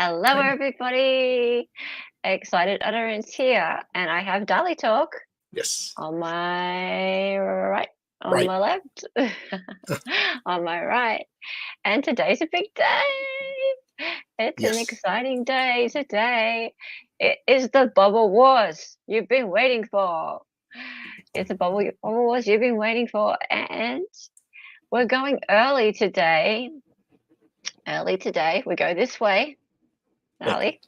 Hello, everybody. Excited utterance here, and I have Dolly Talk. Yes. On my right, on Right. my left, on my right. And today's a big day. It's an exciting day today. It is the Bubble Wars you've been waiting for. It's the Bubble Wars you've been waiting for, and we're going early today. Early today. We go this way. Dolly.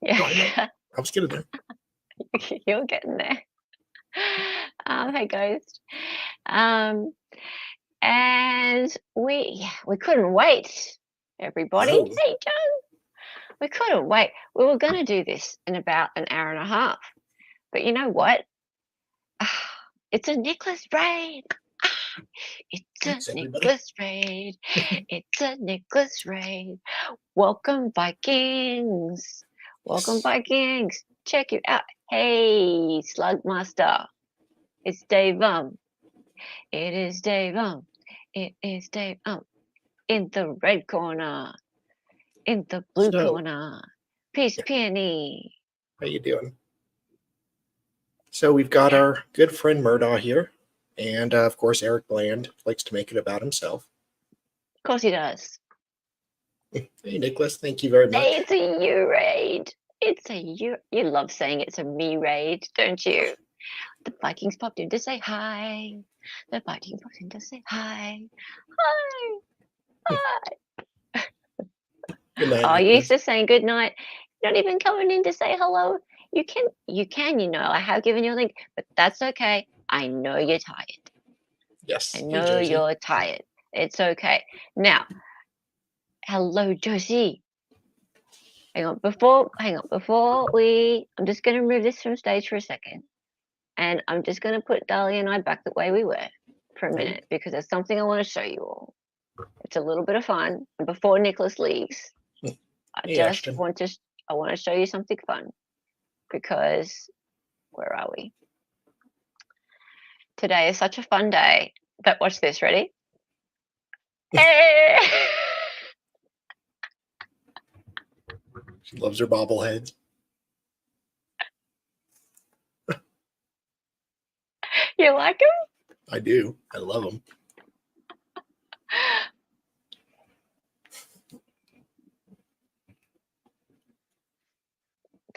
Yeah. No, I was getting there. You're getting there. Hey, Ghost. And we couldn't wait, everybody. No. Hey, John. We couldn't wait. We were going to do this in about an hour and a half. But you know what? It's a Nicholas raid. It's a Nicholas raid. It's a Nicholas raid. Welcome, Vikings. Welcome, Vikings. Check it out. Hey, Slugmaster. It's Dave. It is Dave. It is Dave. In the red corner. In the blue corner. Peace, Peony. How you doing? So we've got our good friend Murdaugh here. And, of course, Eric Bland likes to make it about himself. Of course he does. Hey, Nicholas. Thank you very much. Hey, it's a you raid. It's a you. You love saying it's a me raid, don't you? The Vikings popped in to say hi. The Vikings popped in to say hi. Hi. Hi. Good night, oh, Nicholas. you used to saying good night. You're not even coming in to say hello. You can, you know. I have given you a link, but that's okay. I know you're tired. Yes. I know you're tired. It's okay. Now, hello, Josie. Hang on, before I'm just going to remove this from stage for a second. And I'm just going to put Dolly and I back the way we were for a minute because there's something I want to show you all. It's a little bit of fun. And before Nicholas leaves, I want to show you something fun because where are we? Today is such a fun day. But watch this. Ready? Hey! She loves her bobbleheads. You like them? I do. I love them.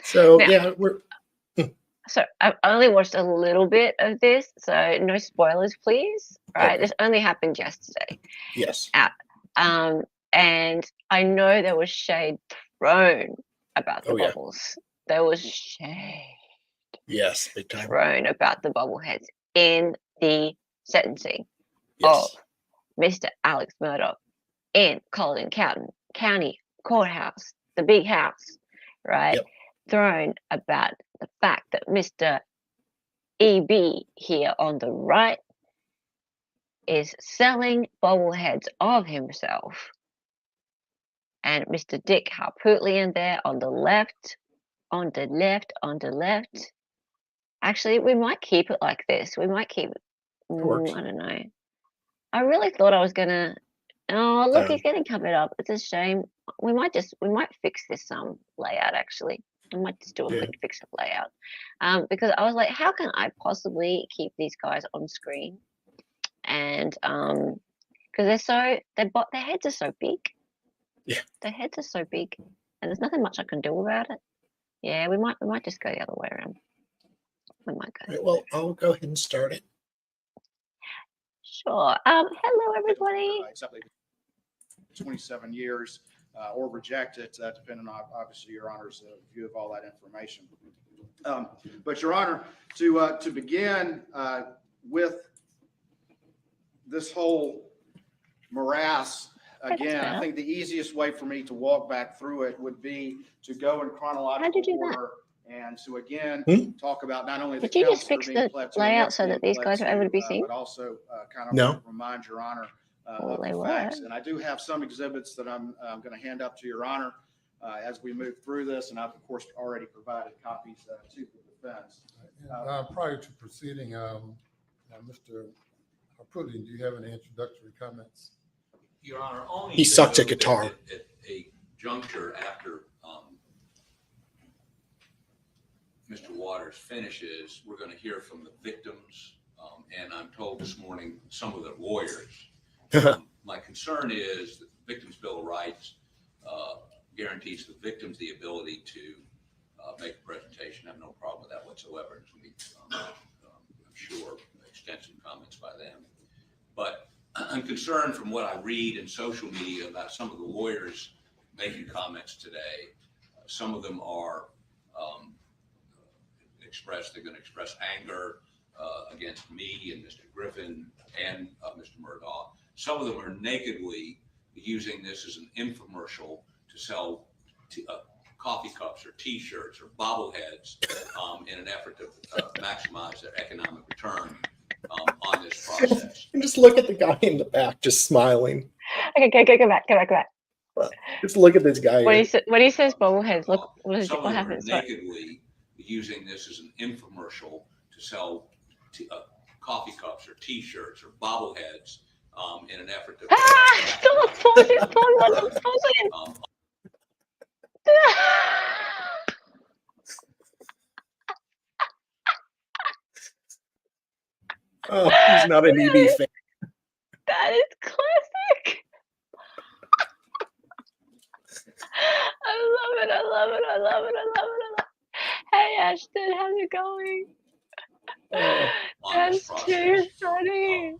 So, now, yeah, we're... So I've only watched a little bit of this, so no spoilers, please. Right? Okay. This only happened yesterday. Yes. And I know there was shade thrown about the bubbles. Yeah. There was shade. Yes, big time. Thrown about the bobbleheads in the sentencing of Mr. Alex Murdaugh in Colleton County Courthouse, the big house, right? Yep. Thrown about the fact that Mr. EB here on the right is selling bobbleheads of himself. And Mr. Dick Harpootlian there on the left. Actually, we might keep it like this. We might keep it. I don't know. I really thought I was going to. Oh, look, he's getting covered up. It's a shame. We might fix this layout, actually. I might just do a quick fix of layout. Because I was like, how can I possibly keep these guys on screen? And because their heads are so big. Yeah. Their heads are so big. And there's nothing much I can do about it. Yeah, we might just go the other way around. We might go. Right, well, I'll go ahead and start it. Sure. Hello, everybody. 27 years or reject it, depending on, obviously, Your Honor's view of all that information. But, Your Honor, to begin with this whole morass, again, I think the easiest way for me to walk back through it would be to go in chronological order and to, again, talk about not only the counts. Did you just fix the layout so that these guys are able to be seen? But also kind of remind Your Honor of the facts. And I do have some exhibits that I'm going to hand up to Your Honor as we move through this. And I've, of course, already provided copies to the defense. Prior to proceeding, Mr. Harpootlian, do you have any introductory comments? Your Honor, only he sucks at guitar. At a juncture after Mr. Waters finishes, we're going to hear from the victims. And I'm told this morning some of the lawyers. My concern is that the Victims' Bill of Rights guarantees the victims the ability to make a presentation. I have no problem with that whatsoever. I'm sure extensive comments by them. But I'm concerned from what I read in social media about some of the lawyers making comments today. Some of them are they're going to express anger against me and Mr. Griffin and Mr. Murdaugh. Some of them are nakedly using this as an infomercial to sell coffee cups or T-shirts or bobbleheads in an effort to maximize their economic return on this process. And just look at the guy in the back, just smiling. Okay, go back. Just look at this guy. When he says bobbleheads, look what happens. Nakedly using this as an infomercial to sell coffee cups or T-shirts or bobbleheads in an effort to. Stop! Pause it! Oh, he's not an EB fan. That is classic. I love it. Hey, Ashton, how's it going? That's too funny.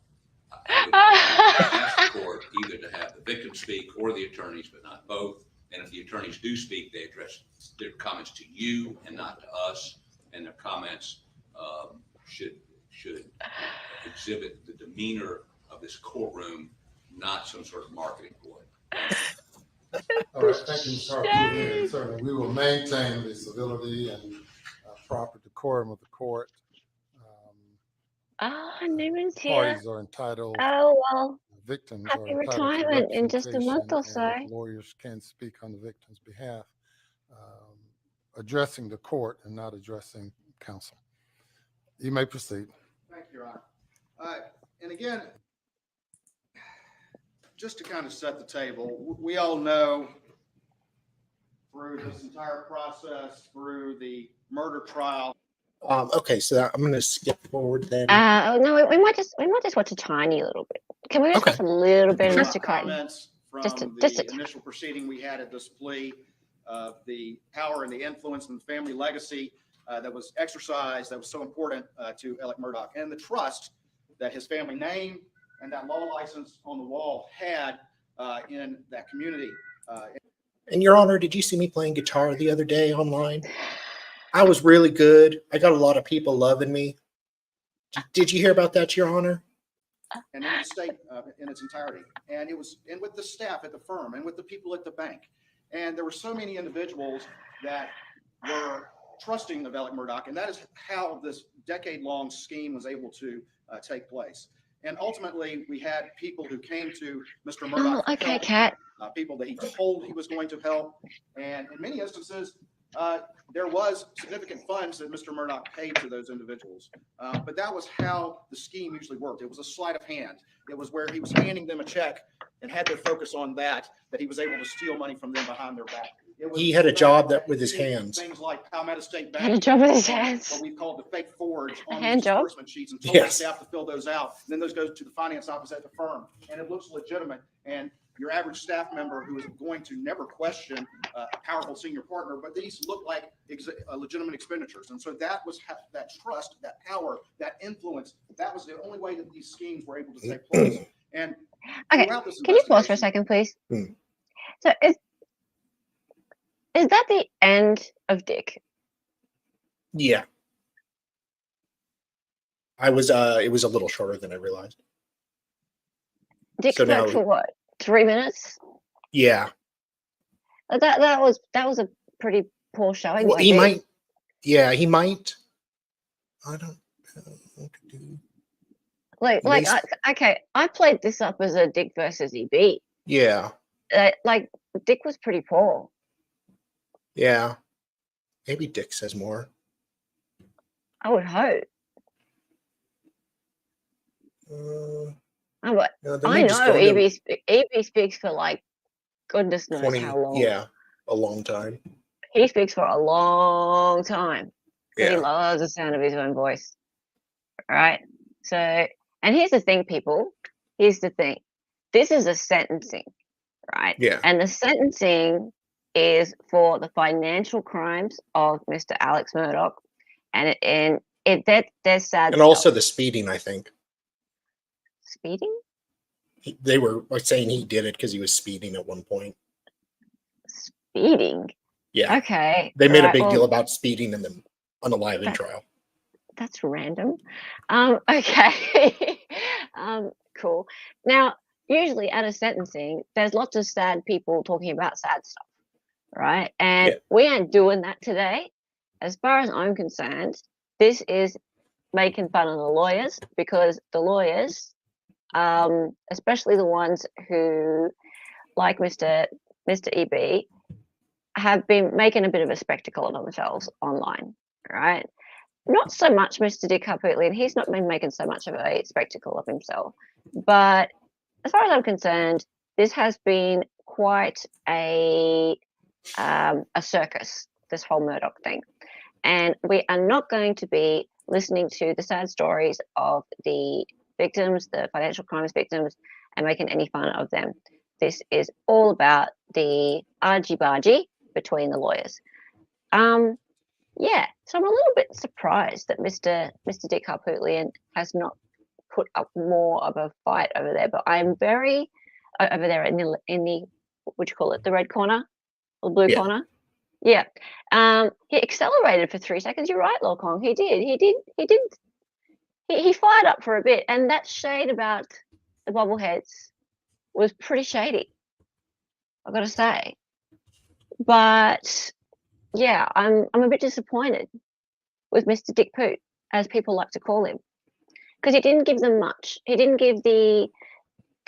I ask the court either to have the victim speak or the attorneys, but not both. And if the attorneys do speak, they address their comments to you and not to us. And their comments should exhibit the demeanor of this courtroom, not some sort of marketing ploy. All right, thank you, Mr. Harpootlian. Certainly, we will maintain the civility and proper decorum of the court. Newman's here. Parties are entitled. Oh, well. Victims Happy are entitled to retirement in just a month or so. representation, and lawyers can speak on the victim's behalf, addressing the court and not addressing counsel. You may proceed. Thank you, Your Honor. And again, just to kind of set the table, we all know through this entire process, through the murder trial. Okay, so I'm going to skip forward then. No, we might just watch a tiny little bit. Can we just watch a little bit of Mr. Crichton? Comments from Just the a initial proceeding we had at this plea, the power and the influence and the family legacy that was exercised, that was so important to Alex Murdaugh, and the trust that his family name and that law license on the wall had in that community. And Your Honor, did you see me playing guitar the other day online? I was really good. I got a lot of people loving me. Did you hear about that, Your Honor? And in the state in its entirety. And it was, and with the staff at the firm and with the people at the bank. And there were so many individuals that were trusting of Alex Murdaugh, and that is how this decade-long scheme was able to take place. And ultimately, we had people who came to Mr. Murdaugh. Oh, okay, Kat. People that he told he was going to help. And in many instances, there was significant funds that Mr. Murdaugh paid to those individuals. But that was how the scheme usually worked. It was a sleight of hand. It was where he was handing them a check and had their focus on that he was able to steal money from them behind their back. He had a job that with his hands. Things like Palmetto State Bank. Had a job with his hands. What we call the fake forge on hand the job? disbursement sheets, and told the staff to fill those out. And then those go to the finance office at the firm, and it looks legitimate. And your average staff member who is going to never question a powerful senior partner, but these look like legitimate expenditures. And so that was that trust, that power, that influence. That was the only way that these schemes were able to take place. And okay, can you pause for a second, please? So is that the end of Dick? Yeah. It was a little shorter than I realized. Dick spoke for what? 3 minutes? Yeah. That was a pretty poor showing. Well, he might. Yeah, he might. I don't know what to do. Okay, I played this up as a Dick versus EB. Yeah. Dick was pretty poor. Yeah. Maybe Dick says more. I would hope. I know EB speaks for like goodness knows 20, how long. Yeah, a long time. He speaks for a long time. He Yeah. loves the sound of his own voice, right? So, and here's the thing, people. Here's the thing. This is a sentencing, right? Yeah. And the sentencing is for the financial crimes of Mr. Alex Murdaugh, and there's sad And also stuff. the speeding, I think. Speeding. They were saying he did it because he was speeding at one point. Speeding. Yeah. Okay. They made a right, big well, deal about speeding in the unaliving That- trial. That's random. Okay. Cool. Now, usually at a sentencing, there's lots of sad people talking about sad stuff, right? And Yeah. we ain't doing that today. As far as I'm concerned, this is making fun of the lawyers, because the lawyers, especially the ones who, like Mr. EB, have been making a bit of a spectacle of themselves online, right? Not so much Mr. Dick Harpootlian. He's not been making so much of a spectacle of himself. But as far as I'm concerned, this has been quite a circus, this whole Murdaugh thing. And we are not going to be listening to the sad stories of the victims, the financial crimes victims, and making any fun of them. This is all about the argy-bargy between the lawyers. Yeah, so I'm a little bit surprised that Mr. Dick Harpootlian has not put up more of a fight over there. But I'm very over there in the what you call it, the red corner or blue Yeah. corner. Yeah. He accelerated for 3 seconds. You're right, Lokong. He did. He fired up for a bit, and that shade about the bobbleheads was pretty shady, I've got to say. But yeah, I'm a bit disappointed with Mr. Dick Poot, as people like to call him, because he didn't give them much. He didn't give the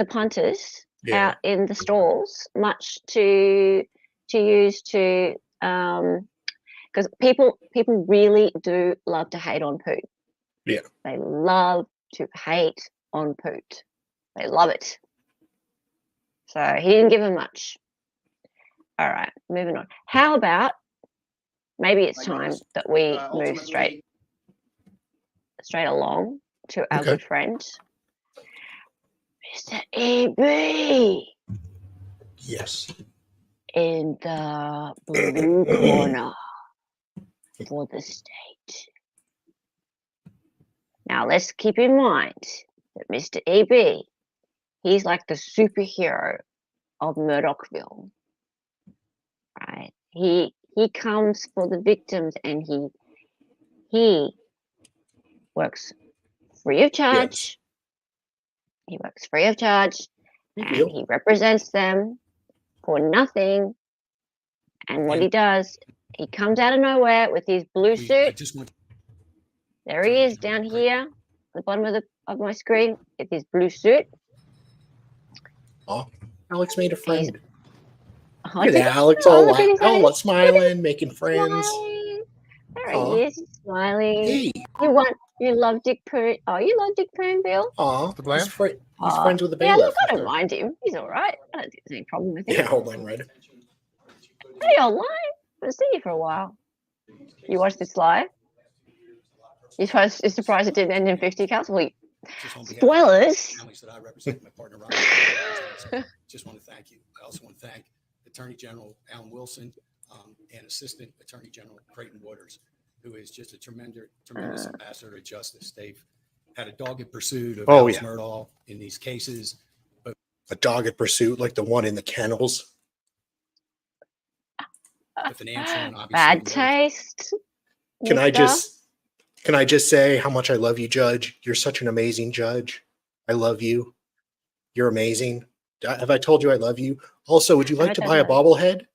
punters Yeah. out in the stalls much to use to because people really do love to hate on Poot. Yeah. They love to hate on Poot. They love it. So he didn't give them much. All right, moving on. How about maybe it's My time goodness. that we move Ultimately, straight along to our Okay. good friend, Mr. EB, Yes. in the blue corner for the state. Now, let's keep in mind that Mr. EB, he's like the superhero of Murdaughville, right? He comes for the victims, and he works free of charge. He works free of charge, Big and deal. he represents them for nothing. And what he does, he comes out of nowhere with his blue suit. There he is down here, at the bottom of my screen, with his blue suit. Oh, Alex made a friend. Oh, Look at did that, he? Alex Oh, all look at his all face. smiling, making friends. Smiling. There Aw. he is, he's smiling. Hey, You love Dick Poot. Oh, you love Dick Poot, Bill? aw, The Bland? he's Aw. friends with the Yeah, look, bailiff. I don't mind him. He's all right. I don't think there's any problem with him. Yeah, hold on, right. Hey, online. I haven't seen you for a while. You watched this live? You're surprised it didn't end in 50 counts? Well, spoilers. Families that I represent, my partner Ryan. Just want to thank you. I also want to thank Attorney General Alan Wilson and Assistant Attorney General Creighton Waters, who is just a tremendous ambassador of justice. They've had a dogged pursuit of Alex Murdaugh in these cases. But A dogged pursuit like the one in the kennels. the financial and obviously Bad the taste. Can I mister. just say how much I love you, Judge? You're such an amazing judge. I love you. You're amazing. Have I told you I love you? Also, would you like to buy a bobblehead?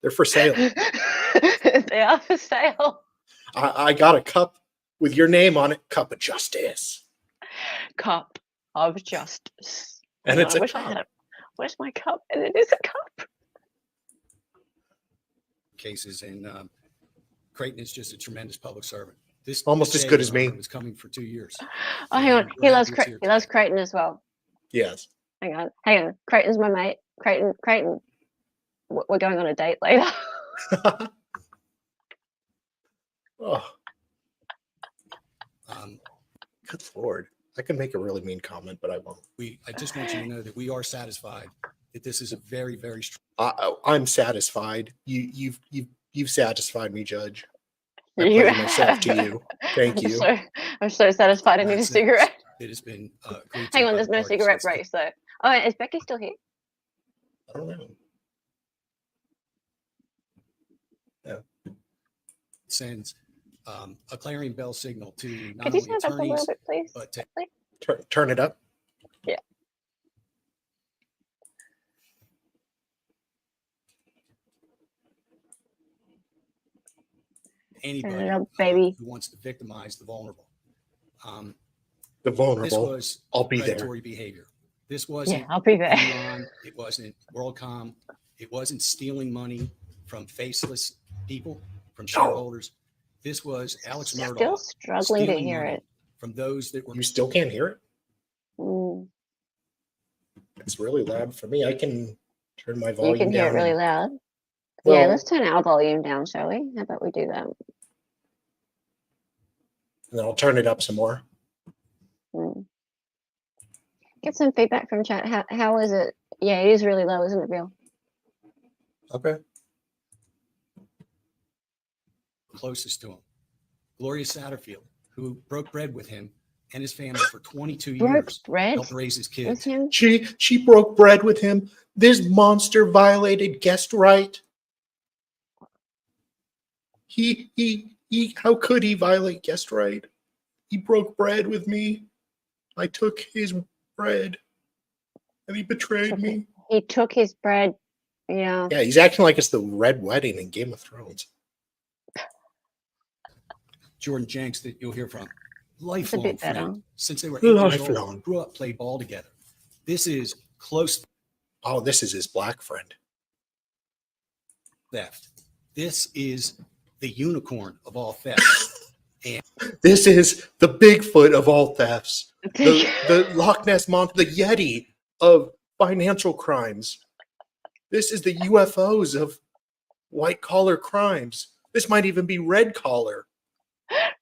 They're for sale. They are for sale. I got a cup with your name on it. Cup of Justice. Cup of Justice. And Hang it's on, I a wish I cup. had it. Where's my cup? And it is a cup. cases, and Creighton is just a tremendous public servant. This Almost this as day, good as Your Honor, me. was coming for 2 years. Oh, hang on. And He we're loves happy it's here He loves Creighton as well. Yes. Hang on. Creighton's my mate. Creighton. We're going on a date later. Oh, Good Lord. I could make a really mean comment, but I won't. I just want you to know that we are satisfied that this is a very, very strong. I'm satisfied. You've satisfied me, Judge. I You pledge myself to have. you. Thank you. I'm so satisfied. I need a cigarette. It has been agreed to Hang on, by there's the no parties. cigarette breaks though. Oh, is Becky still here? I don't know. Sends a clarion bell signal to not Could you only stand up a little attorneys, bit, please? but to Turn it up. Yeah. anybody Turn it up, baby. who wants to victimize the vulnerable. The This vulnerable. was I'll be there. predatory behavior. This wasn't Yeah, I'll be there. Elon, it wasn't WorldCom, it wasn't stealing money from faceless people, from shareholders. This was Alex Still Murdaugh struggling to stealing hear money it. from those that were You still can't hear it? Mm. It's really loud for me. I can turn my You volume can hear it down. really loud. Well, Yeah, let's turn our volume down, shall we? How about we do that? and then I'll turn it up some more. Mm. Get some feedback from chat. How is it? Yeah, it is really low, isn't it, Bill? Okay. closest to him. Gloria Satterfield, who broke bread with him and his family for 22 Broke years, bread helped raise his with kids. him? She broke bread with him. This monster violated guest right. He how could he violate guest right? He broke bread with me. I took his bread and he betrayed me. He took his bread. Yeah. Yeah, he's acting like it's the Red Wedding in Game of Thrones. Jordan Jenks, that you'll hear from, It's a lifelong bit better. friend. Since they were 8 years Lifelong. old, grew up, played ball together. This is close Oh, this is his black friend. theft. This is the unicorn of all thefts. This is the Bigfoot of all thefts. The Loch Ness Monster, the Yeti of financial crimes. This is the UFOs of white collar crimes. This might even be red collar.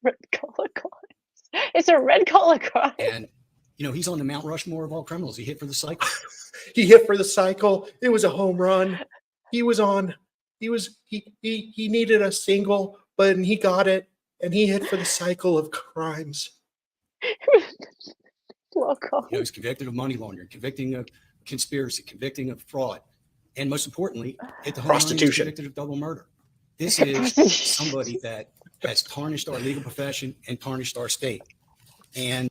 Red collar crimes. It's a red collar crime. And, you know, he's on the Mount Rushmore of all criminals. He hit for the cycle. He hit for the cycle. It was a home run. He needed a single, but he got it. And he hit for the cycle of crimes. Look off. You know, he's convicted of money laundering, convicting of conspiracy, convicting of fraud, and most importantly, at the home run, he was Prostitution. convicted of double murder. This is somebody that has tarnished our legal profession and tarnished our state. And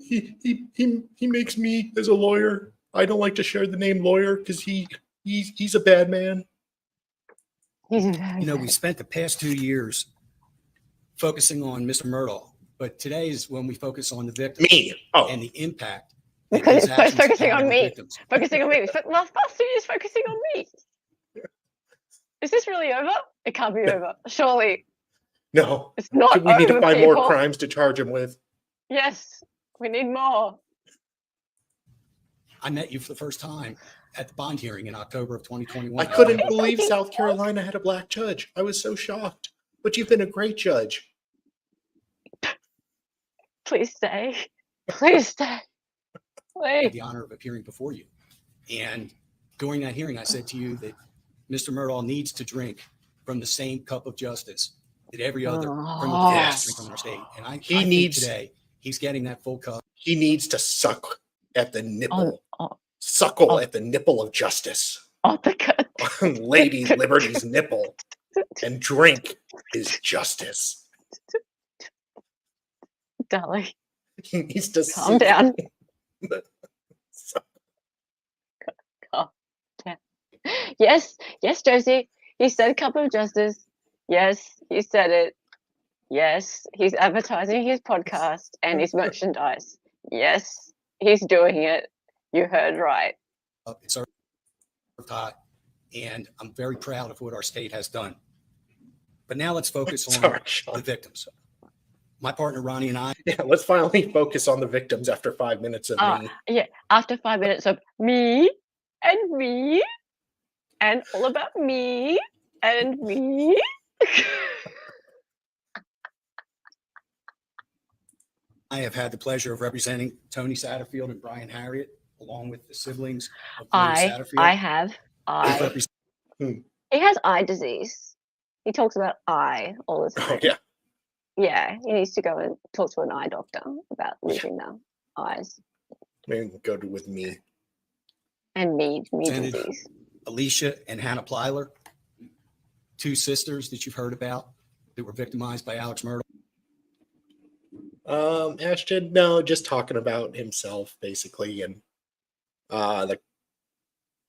He makes me as a lawyer. I don't like to share the name lawyer because he's a bad man. you know, we spent the past 2 years focusing on Mr. Murdaugh, but today is when we focus on the victim Me. Oh, and the impact. that Because his it's actions focusing had on the me. victims. Focusing on me. Last 2 years focusing on me. Is this really over? It can't be over. Surely no. it's not. We need to over, find people. more crimes to charge him with. Yes, we need more. I met you for the first time at the bond hearing in October of 2021. I couldn't believe South Carolina had a black judge. I was so shocked. But you've been a great judge. Please stay. Please stay. I Please. had the honor of appearing before you. And during that hearing, I said to you that Mr. Murdaugh needs to drink from the same cup of justice that every other criminal Yes. defendant drinks in our state. And I He think needs- today he's getting that full cup. He needs to suck at the nipple. Oh, Suckle at the nipple of justice. the cut. On Lady Liberty's nipple. And drink his justice. Darling, He needs to calm down. Suck. Calm down. Yes, Josie. He said cup of justice. Yes, he said it. Yes, he's advertising his podcast and his merchandise. Yes, he's doing it. You heard right. It's our hot, and I'm very proud of what our state has done. But now let's focus on Sorry, Sean. the victims. My partner Ronnie and I, Yeah, let's finally focus on the victims after 5 minutes of me. Yeah, after 5 minutes of me and all about me and me. I have had the pleasure of representing Tony Satterfield and Brian Harriet, along with the siblings of Tony I Satterfield. have They've eye. represented- He has eye disease. He talks about eye all the time. Oh, yeah. Yeah, he needs to go and talk to an eye doctor about losing the eyes. Maybe go to with me. And me Presented. disease. Alicia and Hannah Plyler, two sisters that you've heard about that were victimized by Alex Murdaugh. Ashton, no, just talking about himself basically, and the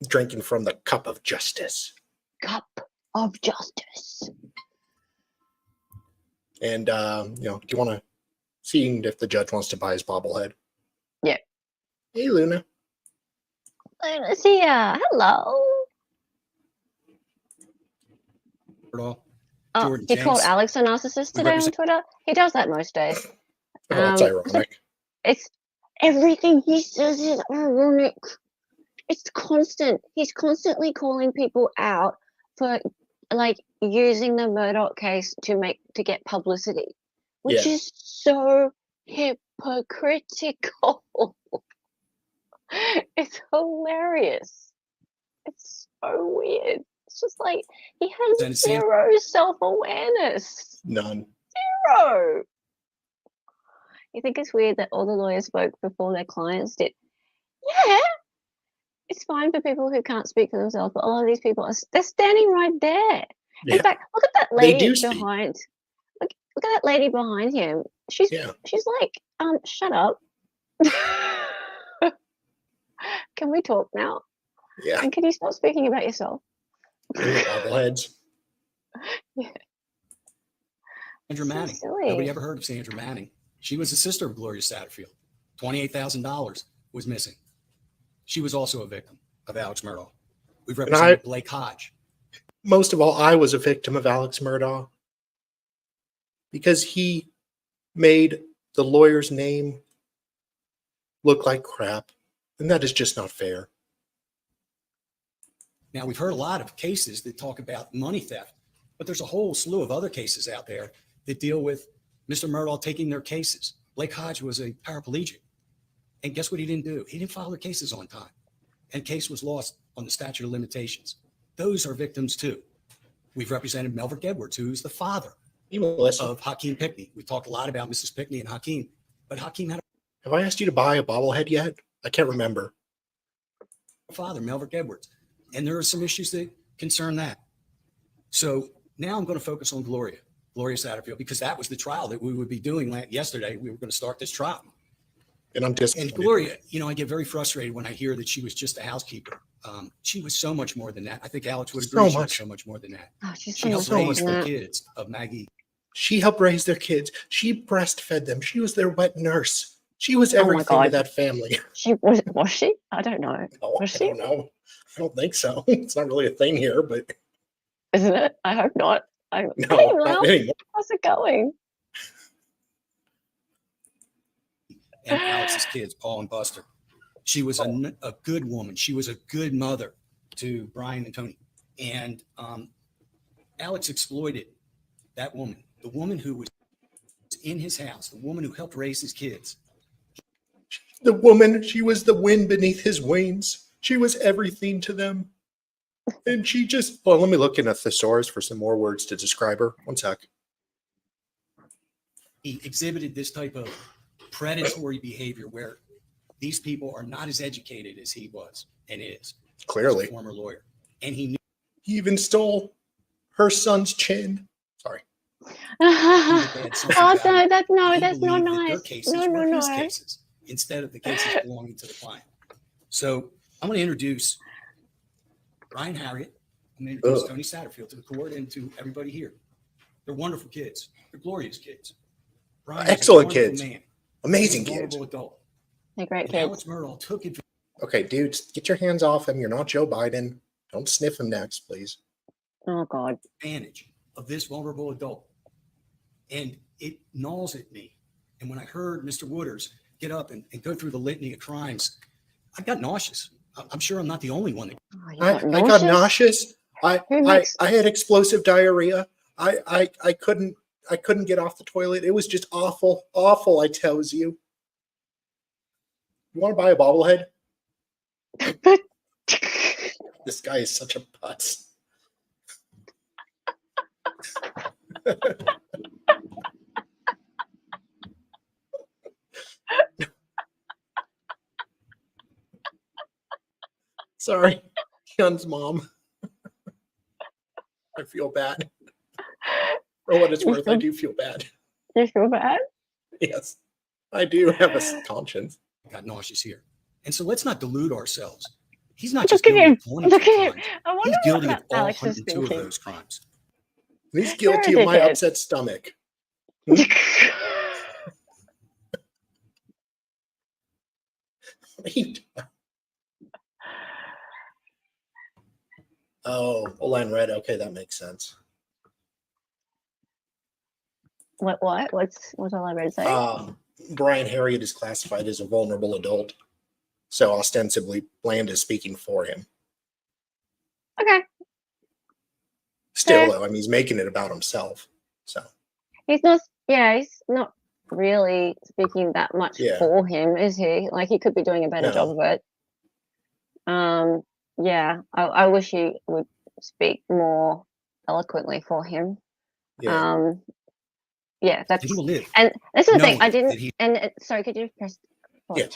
drinking from the cup of justice. Cup of justice. And do you want to see if the judge wants to buy his bobblehead? Yeah. Hey, Luna. Luna's here. Hello. Murdaugh, Oh, Jordan he called James. Alex a narcissist today on Twitter. He does that most days. Oh, that's ironic. It's everything he says is ironic. It's constant. He's constantly calling people out for like using the Murdaugh case to get publicity, which Yeah. is so hypocritical. It's hilarious. It's so weird. It's just like he has Tennessee. zero self-awareness. None. Zero. You think it's weird that all the lawyers spoke before their clients did? Yeah, it's fine for people who can't speak for themselves, but a lot of these people they're standing right there. Yeah. In fact, look at that They lady do speak. behind. Look at that lady behind him. She's like, shut up. Can we talk now? Yeah. And can you stop speaking about yourself? Bobbleheads. Sandra So Manning. silly. Nobody ever heard of Sandra Manning. She was the sister of Gloria Satterfield. $28,000 was missing. She was also a victim of Alex Murdaugh. We've represented Blake Hodge. Most of all, I was a victim of Alex Murdaugh because he made the lawyer's name look like crap, and that is just not fair. Now, we've heard a lot of cases that talk about money theft, but there's a whole slew of other cases out there that deal with Mr. Murdaugh taking their cases. Blake Hodge was a paraplegic. And guess what he didn't do? He didn't file their cases on time. And case was lost on the statute of limitations. Those are victims too. We've represented Melvin Edwards, who's the father of Hakeem Pickney. We talked a lot about Mrs. Pickney and Hakeem, but Hakeem had Have I asked you to buy a bobblehead yet? I can't remember. a father, Melvin Edwards. And there are some issues that concern that. So now I'm going to focus on Gloria Satterfield, because that was the trial that we would be doing yesterday. We were going to start this trial. And I'm disappointed. And Gloria, I get very frustrated when I hear that she was just a housekeeper. She was so much more than that. I think Alex would agree. She was so much more than that. Oh, she's She helped so raise much the more. kids of Maggie. She helped raise their kids. She breastfed them. She was their wet nurse. She was Oh my everything to God. that family. She was she? I don't know. Oh, Was I she? don't know. I don't think so. It's not really a thing here, but Isn't it? I hope not. no, Hey, not Mel, anymore. how's it going? And Alex's kids, Paul and Buster. She was a good woman. She was a good mother to Brian and Tony. And Alex exploited that woman, the woman who was in his house, the woman who helped raise his kids. The woman, she was the wind beneath his wings. She was everything to them. And she just, well, let me look in a thesaurus for some more words to describe her. One sec. He exhibited this type of predatory behavior where these people are not as educated as he was and is. Clearly. As a former lawyer. And he knew He even stole her son's chin. Sorry. Oh, they had something no, about that's him. no, He that's not believed that their nice. cases No, were his no. cases instead of the cases belonging to the client. So I'm going to introduce Brian Harriet. I'm going to introduce Tony Satterfield to the court and to everybody here. They're wonderful kids. They're glorious kids. Brian is a Excellent wonderful kids. man. Amazing He's a kids. vulnerable adult. They're great And kids. Alex Murdaugh took Okay, dudes, get your hands off him. You're not Joe Biden. Don't sniff him next, please. Oh God. advantage of this vulnerable adult. And it gnaws at me. And when I heard Mr. Wooders get up and go through the litany of crimes, I got nauseous. I'm sure I'm not the only one. Oh, you I got nauseous. I had explosive diarrhea. I couldn't I couldn't get off the toilet. It was just awful, awful. I tells you. You want to buy a bobblehead? This guy is such a putz. Sorry, Hyun's mom. I feel bad. For what it's worth, I do feel bad. You feel bad? Yes, I do have a conscience. Got nauseous here. And so let's not delude ourselves. He's not Look just at guilty him. of 22 Look at him. crimes. I wonder He's guilty what of all Alex is 102 of thinking. those crimes. He's guilty You're a of my dickhead. upset stomach. Oh, Olan Red. Okay, that makes sense. What? What's all I read say? Brian Harriet is classified as a vulnerable adult, so ostensibly Bland is speaking for him. Okay. Still, Fair. though, I mean, he's making it about himself. So He's not. Yeah, he's not really speaking that much Yeah. for him, is he? Like he could be doing a better No. job of it. Yeah. I wish he would speak more eloquently for him. yeah, Yeah, that's And he will live. and this is the thing. knowing I didn't. that he- Sorry, could you press? Pause? Yeah.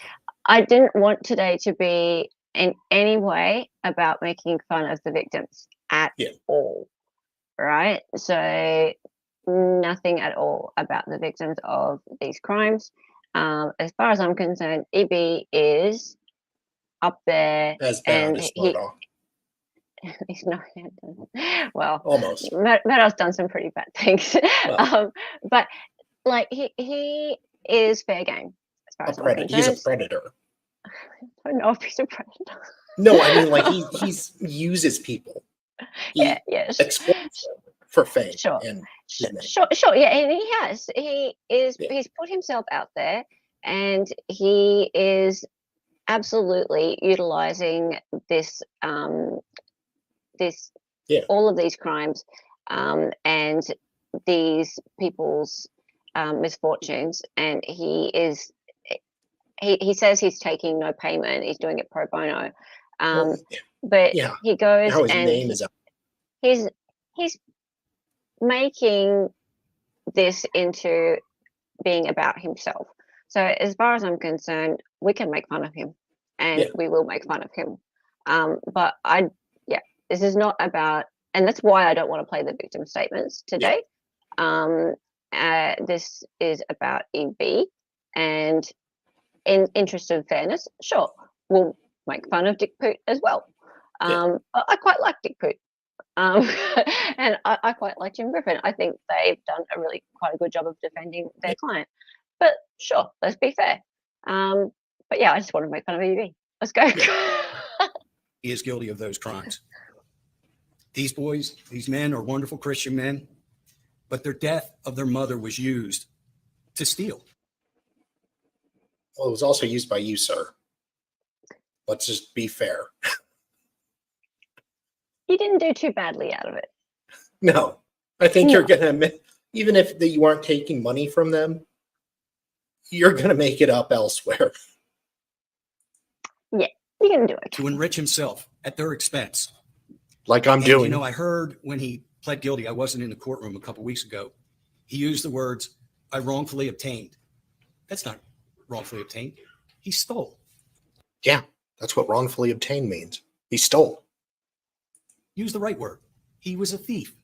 I didn't want today to be in any way about making fun of the victims at Yeah. all. Right. So nothing at all about the victims of these crimes. As far as I'm concerned, EB is up there, as bad and as Murdaugh. he's not. Well, Almost. Murdaugh's done some pretty bad things, Well. but like he is fair game as far A as I'm predator. He's a concerned. predator. I don't know if he's a predator. No, I mean, like he uses people. He Yeah, exploits them for fame. Sure. And his name. Sure, yeah, and he has. Yeah. He's put himself out there, and he is absolutely utilizing this Yeah. all of these crimes and these people's misfortunes, and he says he's taking no payment, he's doing it pro bono, Well, but yeah. he goes Now his and name is out. he's making this into being about himself. So as far as I'm concerned, we can make fun of him, and Yeah. we will make fun of him. But this is not about, and that's why I don't want to play the victim statements today. This is about EB, and in interest of fairness, sure, we'll make fun of Dick Poot as well. I quite like Dick Poot. And I quite like Jim Griffin. I think they've done quite a good job of defending their client. But sure, let's be fair. But yeah, I just want to make fun of EB. Let's go. He is guilty of those crimes. These boys, these men are wonderful Christian men, but their death of their mother was used to steal. Well, it was also used by you, sir. Let's just be fair. You didn't do too badly out of it. No, I think No. you're going to admit, even if you aren't taking money from them, you're going to make it up elsewhere. You can do it. To enrich himself at their expense. Like I'm And, doing. you know, I heard when he pled guilty, I wasn't in the courtroom a couple weeks ago. He used the words, "I wrongfully obtained." That's not wrongfully obtained. He stole. Yeah, that's what wrongfully obtained means. He stole. Use the right word. He was a thief.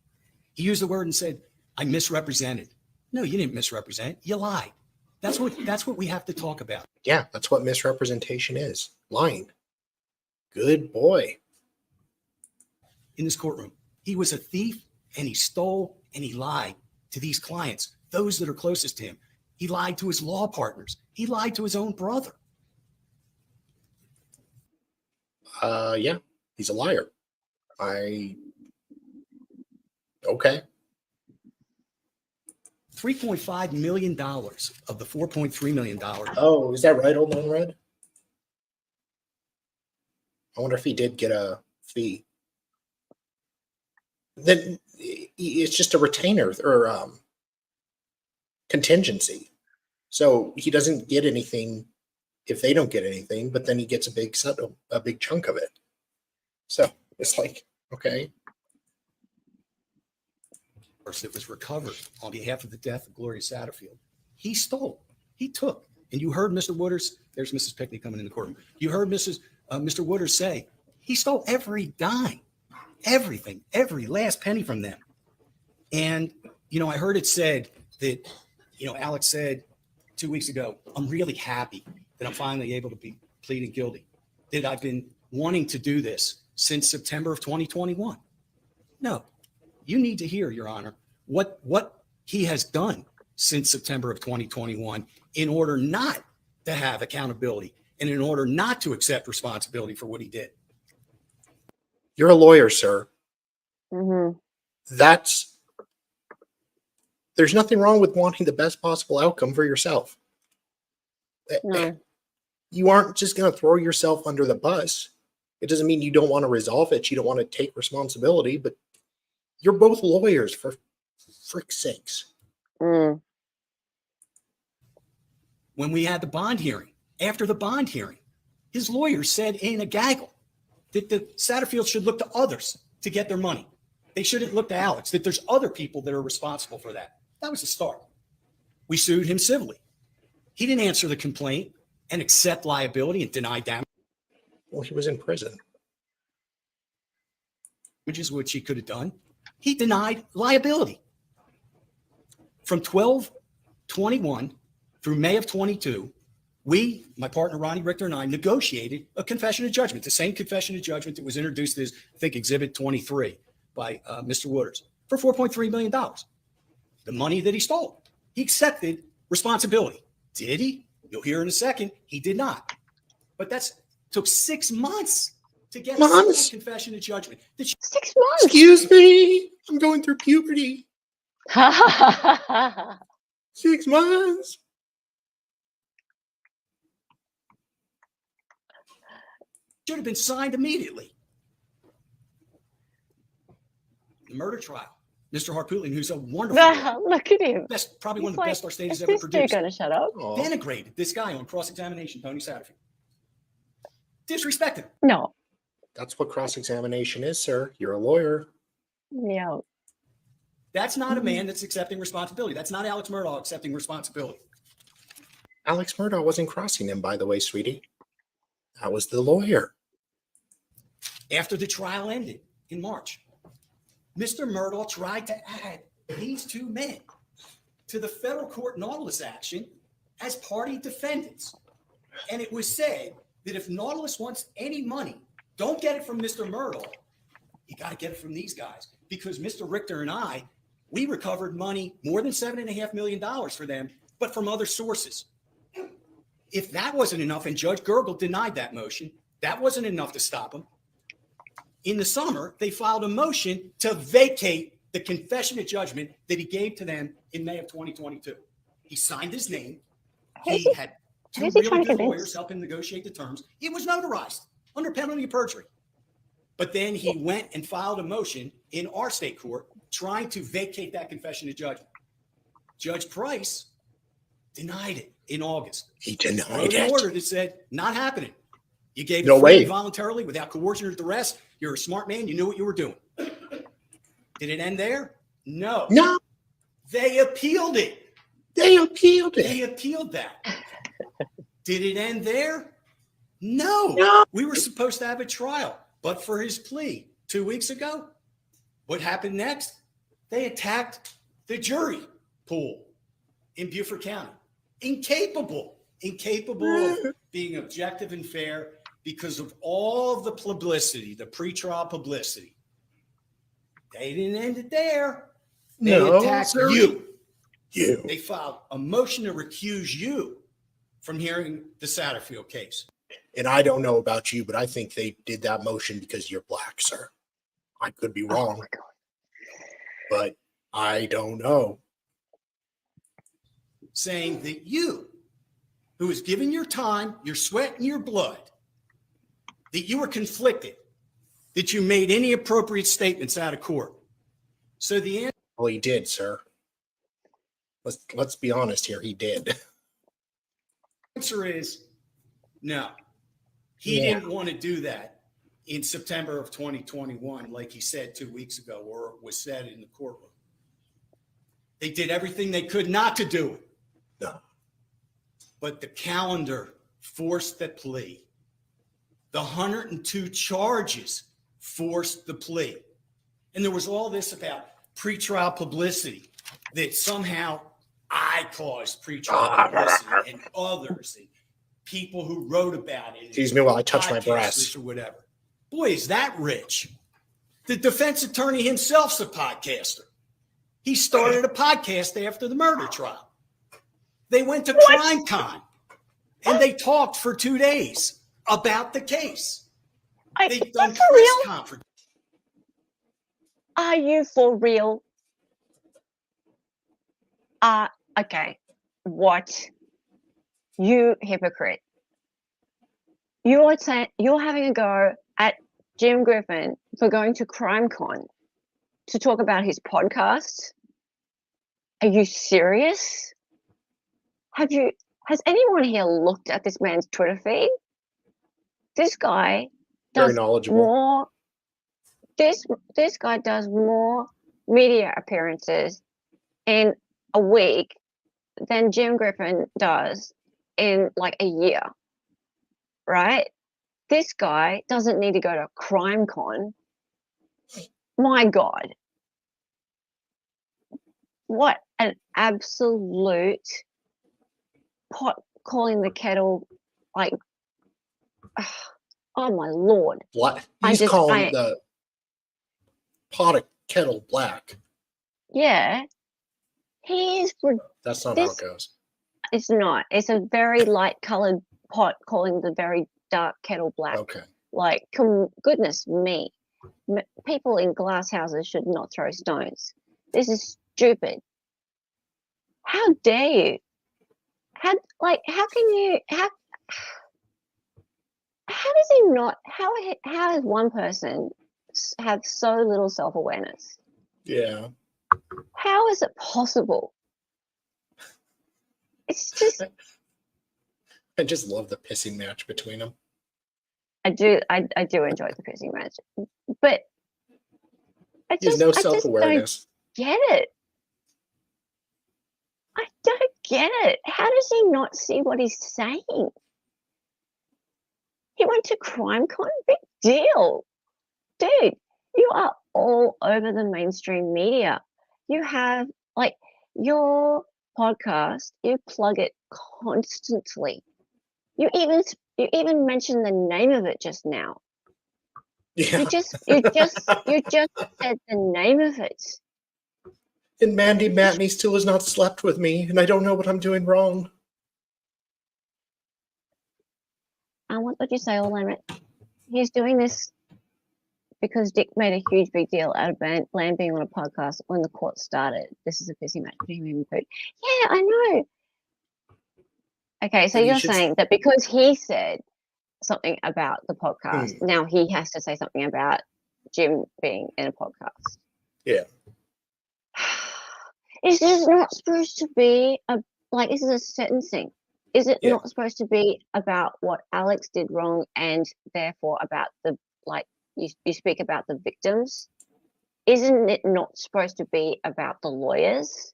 He used the word and said, "I misrepresented." No, you didn't misrepresent. You lied. That's what we have to talk about. Yeah, that's what misrepresentation is. Lying. Good boy. In this courtroom, he was a thief, and he stole, and he lied to these clients, those that are closest to him. He lied to his law partners. He lied to his own brother. Yeah, he's a liar. Okay. $3.5 million of the $4.3 million. Oh, is that right, Old Man Red? I wonder if he did get a fee. Then it's just a retainer, or contingency. So he doesn't get anything if they don't get anything, but then he gets a big chunk of it. So it's like, okay. That was recovered on behalf of the death of Gloria Satterfield. He stole, he took. And you heard Mr. Wooders, there's Mrs. Pickney coming in the courtroom. You heard Mr. Wooders say, he stole every dime, everything, every last penny from them. And, you know, I heard it said that, you know, Alex said 2 weeks ago, I'm really happy that I'm finally able to be pleading guilty, that I've been wanting to do this since September of 2021. No, you need to hear, Your Honor, what he has done since September of 2021 in order not to have accountability and in order not to accept responsibility for what he did. You're a lawyer, sir. Mm-hmm. There's nothing wrong with wanting the best possible outcome for yourself. No. You aren't just going to throw yourself under the bus. It doesn't mean you don't want to resolve it. You don't want to take responsibility, but you're both lawyers, for frick's sakes. Mm. When we had the bond hearing, after the bond hearing, his lawyers said in a gaggle that the Satterfield should look to others to get their money. They shouldn't look to Alex, that there's other people that are responsible for that. That was the start. We sued him civilly. He didn't answer the complaint and accept liability and deny damage. Well, he was in prison. Which is what he could have done. He denied liability. From 12/21 through May of 22, we, my partner Ronnie Richter and I, negotiated a confession of judgment, the same confession of judgment that was introduced as, I think, Exhibit 23 by Mr. Wooders for $4.3 million. The money that he stole. He accepted responsibility. Did he? You'll hear in a second. He did not. But took 6 months to get a confession of judgment. 6 months. Excuse me. I'm going through puberty. 6 months. Should have been signed immediately. The murder trial. Mr. Harpootlian, who's a wonderful look at him. probably one of the best our state has is ever this produced. dude going to shut up? Denigrated this guy on cross-examination, Tony Satterfield. Disrespected him. No. That's what cross-examination is, sir. You're a lawyer. Yeah. That's not a man that's accepting responsibility. That's not Alex Murdaugh accepting responsibility. Alex Murdaugh wasn't crossing him, by the way, sweetie. That was the lawyer. After the trial ended in March, Mr. Murdaugh tried to add these two men to the federal court Nautilus action as party defendants. And it was said that if Nautilus wants any money, don't get it from Mr. Murdaugh. You got to get it from these guys, because Mr. Richter and I, we recovered money, more than $7.5 million for them, but from other sources. If that wasn't enough, and Judge Gergel denied that motion, that wasn't enough to stop him. In the summer, they filed a motion to vacate the confession of judgment that he gave to them in May of 2022. He signed his name. He had two really good lawyers help him negotiate the terms. It was notarized under penalty of perjury. But then he went and filed a motion in our state court trying to vacate that confession of judgment. Judge Price denied it in August. He denied wrote it. an order that said, not happening. You gave No it freely, way. voluntarily, without coercion or duress. You're a smart man. You knew what you were doing. Did it end there? No. No. They appealed it. They appealed They it. appealed that. Did it end there? No. No. We were supposed to have a trial, but for his plea 2 weeks ago, what happened next? They attacked the jury pool in Beaufort County. Incapable of being objective and fair because of all of the publicity, the pretrial publicity. They didn't end it there. They attacked sir. you. You. They filed a motion to recuse you from hearing the Satterfield case. And I don't know about you, but I think they did that motion because you're black, sir. I could be wrong, but I don't know. Saying that you, who has given your time, your sweat, and your blood, that you were conflicted, that you made any appropriate statements out of court. So the answer. Well, he did, sir. Let's be honest here. He did. Answer is no. He didn't want to do that in September of 2021, like he said 2 weeks ago, or it was said in the courtroom. They did everything they could not to do it. No. But the calendar forced the plea. The 102 charges forced the plea. And there was all this about pretrial publicity, that somehow I caused pretrial publicity and others and people who wrote about it. Excuse me while I touch my breast. Or whatever. Boy, is that rich. The defense attorney himself's a podcaster. He started a podcast after the murder trial. They went to CrimeCon and they talked for 2 days about the case. They've done press conferences. Are you for real? Okay. What? You hypocrite. You're having a go at Jim Griffin for going to CrimeCon to talk about his podcast. Are you serious? Has anyone here looked at this man's Twitter feed? This guy does Very knowledgeable. more. This guy does more media appearances in a week than Jim Griffin does in like a year, right? This guy doesn't need to go to CrimeCon. My God. What an absolute pot calling the kettle, like, oh my Lord. What? He's calling the pot of kettle black. Yeah. He is. That's not how it goes. It's not. It's a very light colored pot calling the very dark kettle black. Okay. Like, goodness me. People in glass houses should not throw stones. This is stupid. How dare you? How does he not, how does one person have so little self-awareness? Yeah. How is it possible? It's just, I just love the pissing match between them. I do enjoy the pissing match, but He has no self-awareness. Get it. I don't get it. How does he not see what he's saying? He went to CrimeCon? Big deal. Dude, you are all over the mainstream media. You have, like, your podcast, you plug it constantly. You even mentioned the name of it just now. Yeah. You just said the name of it. And Mandy Matney still has not slept with me, and I don't know what I'm doing wrong. What would you say, Orlando? He's doing this because Dick made a huge big deal out of Bland being on a podcast when the court started. This is a pissing match between him and Poot. Yeah, I know. Okay, so you're saying that because he said something about the podcast, now he has to say something about Jim being in a podcast. Yeah. Is this not supposed to be this is a sentencing? Is it not supposed to be about what Alex did wrong and therefore about the, like, you speak about the victims? Isn't it not supposed to be about the lawyers?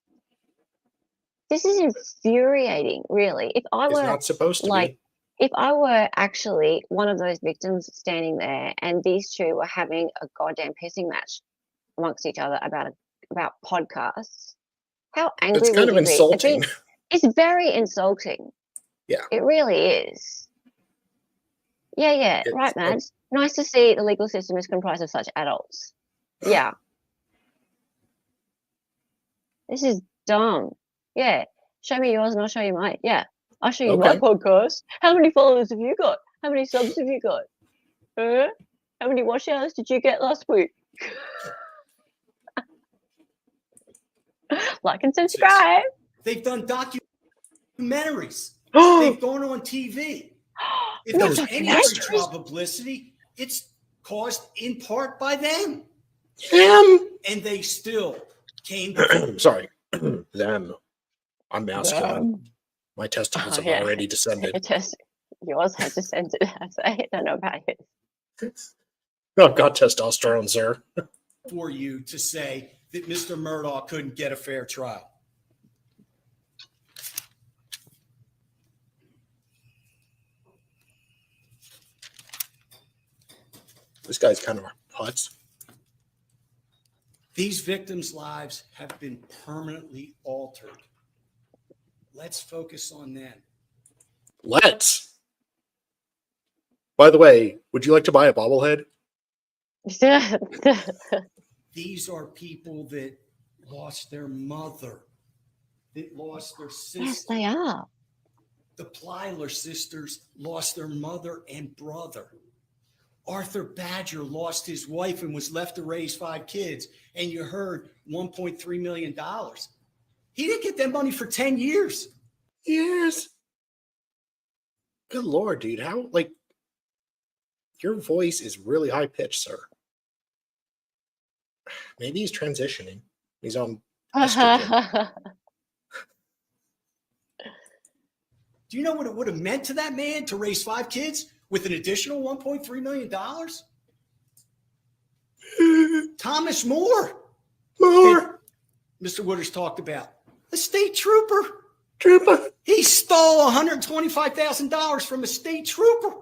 This is infuriating, really. If I were not supposed to be. If I were actually one of those victims standing there and these two were having a goddamn pissing match amongst each other about podcasts, how angry would you be? It's kind of insulting. It's very insulting. Yeah. It really is. Yeah, right, man. Nice to see the legal system is comprised of such adults. Yeah. This is dumb. Yeah. Show me yours and I'll show you mine. Yeah. I'll show you my podcast. How many followers have you got? How many subs have you got? How many watch hours did you get last week? Like and subscribe. They've done documentaries. They've gone on TV. If there's any pretrial publicity, it's caused in part by them. And they still came. Sorry. Them. I'm masculine. My testicles have already descended. Yours has descended. I don't know about yours. I've got testosterone, sir. For you to say that Mr. Murdaugh couldn't get a fair trial. This guy's kind of a putz. These victims' lives have been permanently altered. Let's focus on them. Let's. By the way, would you like to buy a bobblehead? These are people that lost their mother, that lost their sister. Yes, they are. The Plyler sisters lost their mother and brother. Arthur Badger lost his wife and was left to raise 5 kids. And you heard $1.3 million. He didn't get that money for 10 years. Years? Good Lord, dude. How, like, your voice is really high pitched, sir. Maybe he's transitioning. He's on estrogen. Do you know what it would have meant to that man to raise 5 kids with an additional $1.3 million? Thomas Moore. Mr. Wooders talked about. A state trooper. He stole $125,000 from a state trooper.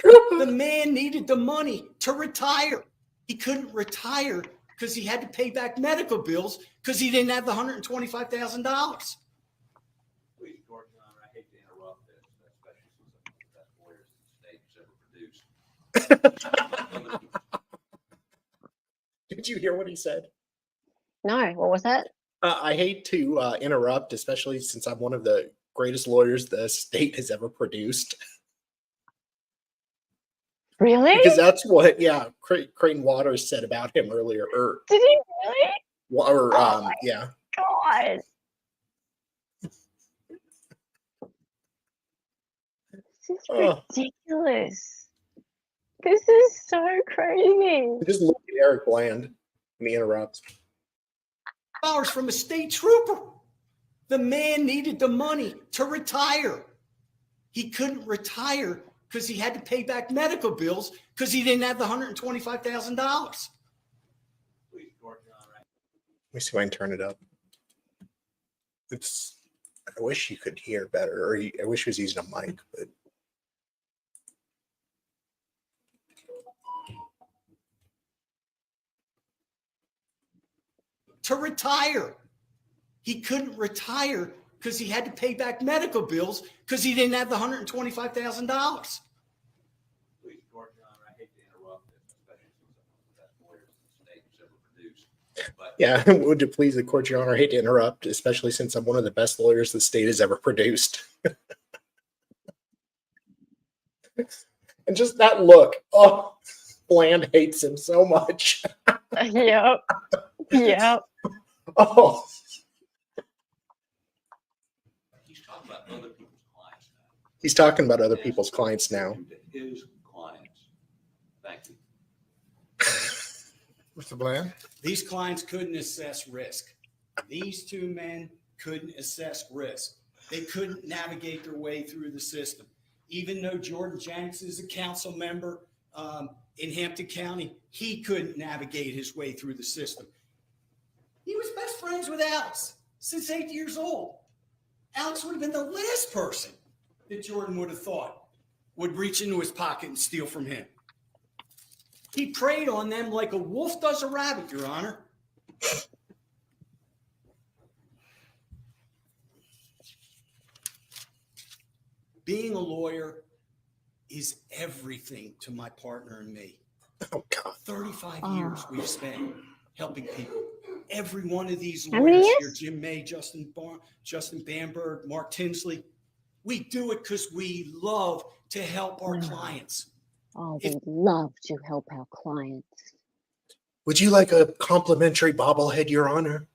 The man needed the money to retire. He couldn't retire because he had to pay back medical bills because he didn't have the $125,000. Please, George, I hate to interrupt this, especially since I'm one of the best lawyers the state's ever produced. Did you hear what he said? No, what was that? I hate to interrupt, especially since I'm one of the greatest lawyers the state has ever produced. Really? Because that's what, Creighton Waters said about him earlier. Did he really? Yeah. God. This is ridiculous. This is so crazy. Just look at Eric Bland and he interrupts. From a state trooper. The man needed the money to retire. He couldn't retire because he had to pay back medical bills because he didn't have the $125,000. Please, George, Let me see if I can turn it up. I wish you could hear better, or I wish he was using a mic, but. To retire. He couldn't retire because he had to pay back medical bills because he didn't have the $125,000. Please, George, I hate to interrupt this, especially since I'm one of the best lawyers the state's ever produced. But Yeah, would you please, the court, Your Honor, I hate to interrupt, especially since I'm one of the best lawyers the state has ever produced. And just that look. Oh, Bland hates him so much. Yep. Yep. Oh. he's talking about other people's clients now. He's talking about other people's clients now. His clients. Thank you. Mr. Bland? These clients couldn't assess risk. These 2 men couldn't assess risk. They couldn't navigate their way through the system. Even though Jordan Jenks is a council member in Hampton County, he couldn't navigate his way through the system. He was best friends with Alex since 8 years old. Alex would have been the last person that Jordan would have thought would reach into his pocket and steal from him. He preyed on them like a wolf does a rabbit, Your Honor. Being a lawyer is everything to my partner and me. Oh, God. 35 years we've spent helping people. Every one of these How many lawyers years? here, Jim May, Justin Bamberg, Mark Tinsley, we do it because we love to help our clients. Oh, we love to help our clients. Would you like a complimentary bobblehead, Your Honor?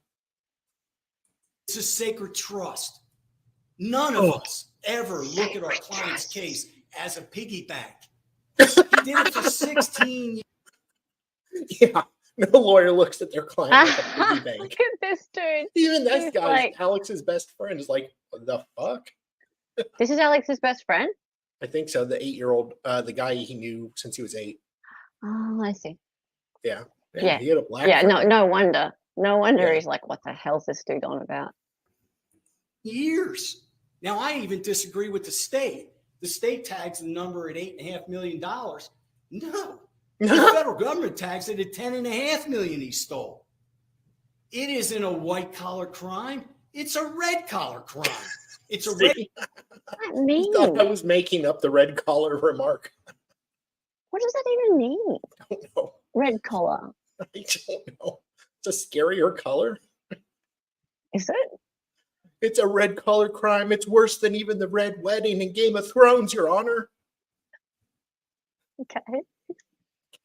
It's a sacred trust. None of us ever look at our client's case as a piggy bank. He did it for 16 years. Yeah, No lawyer looks at their client like a piggy Look bank. at this dude. Even this He's guy's like- Alex's best friend is like, what the fuck? This is Alex's best friend? I think so. The 8-year-old, the guy he knew since he was 8. Oh, I see. Yeah. Yeah. He had a black Yeah, friend. no wonder. No wonder Yeah. he's like, what the hell's this dude on about? Years. Now, I even disagree with the state. The state tags the number at $8.5 million. No. The federal government tags it at $10.5 million he stole. It isn't a white collar crime. It's a red collar crime. It's a red. See? What does that He mean? thought I was making up the red collar remark. What does that even mean? I don't know. Red collar. I don't know. It's a scarier color. Is it? It's a red collar crime. It's worse than even the Red Wedding in Game of Thrones, Your Honor. Okay.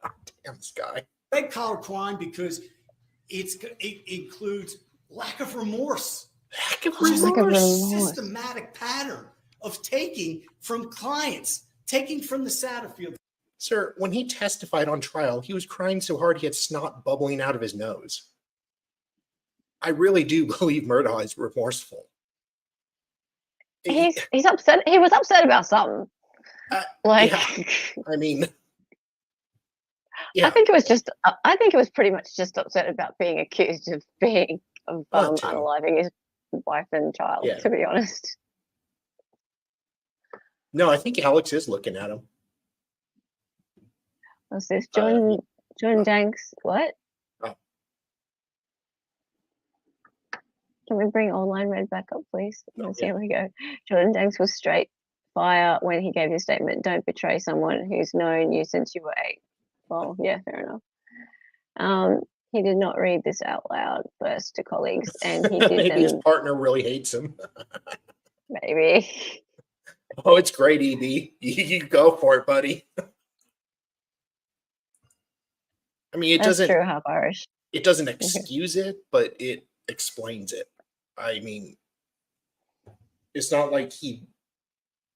God damn this guy. Red collar crime because it includes lack of remorse. Lack of Oh, lack of remorse. remorse. Systematic pattern of taking from clients, taking from the Satterfield. Sir, when he testified on trial, he was crying so hard he had snot bubbling out of his nose. I really do believe Murdaugh is remorseful. He's upset. He was upset about something. Like, I mean, I yeah, think it was just. I think it was pretty much just upset about being accused of That too. unaliving his wife and child. Yeah. To be honest. no, I think Alex is looking at him. What's this? Uh, John Danks. What? Oh. Can we bring online red back up, please? Yes, yeah. Here we go. Jordan Danks was straight fire when he gave his statement. Don't betray someone who's known you since you were 8. Well, yeah, fair enough. He did not read this out loud first to colleagues, and he did Maybe his them. partner really hates him. Maybe. Oh, it's great, EB. You go for it, buddy. I mean, That's true. Half Irish. it doesn't excuse it, but it explains it. I mean, it's not like he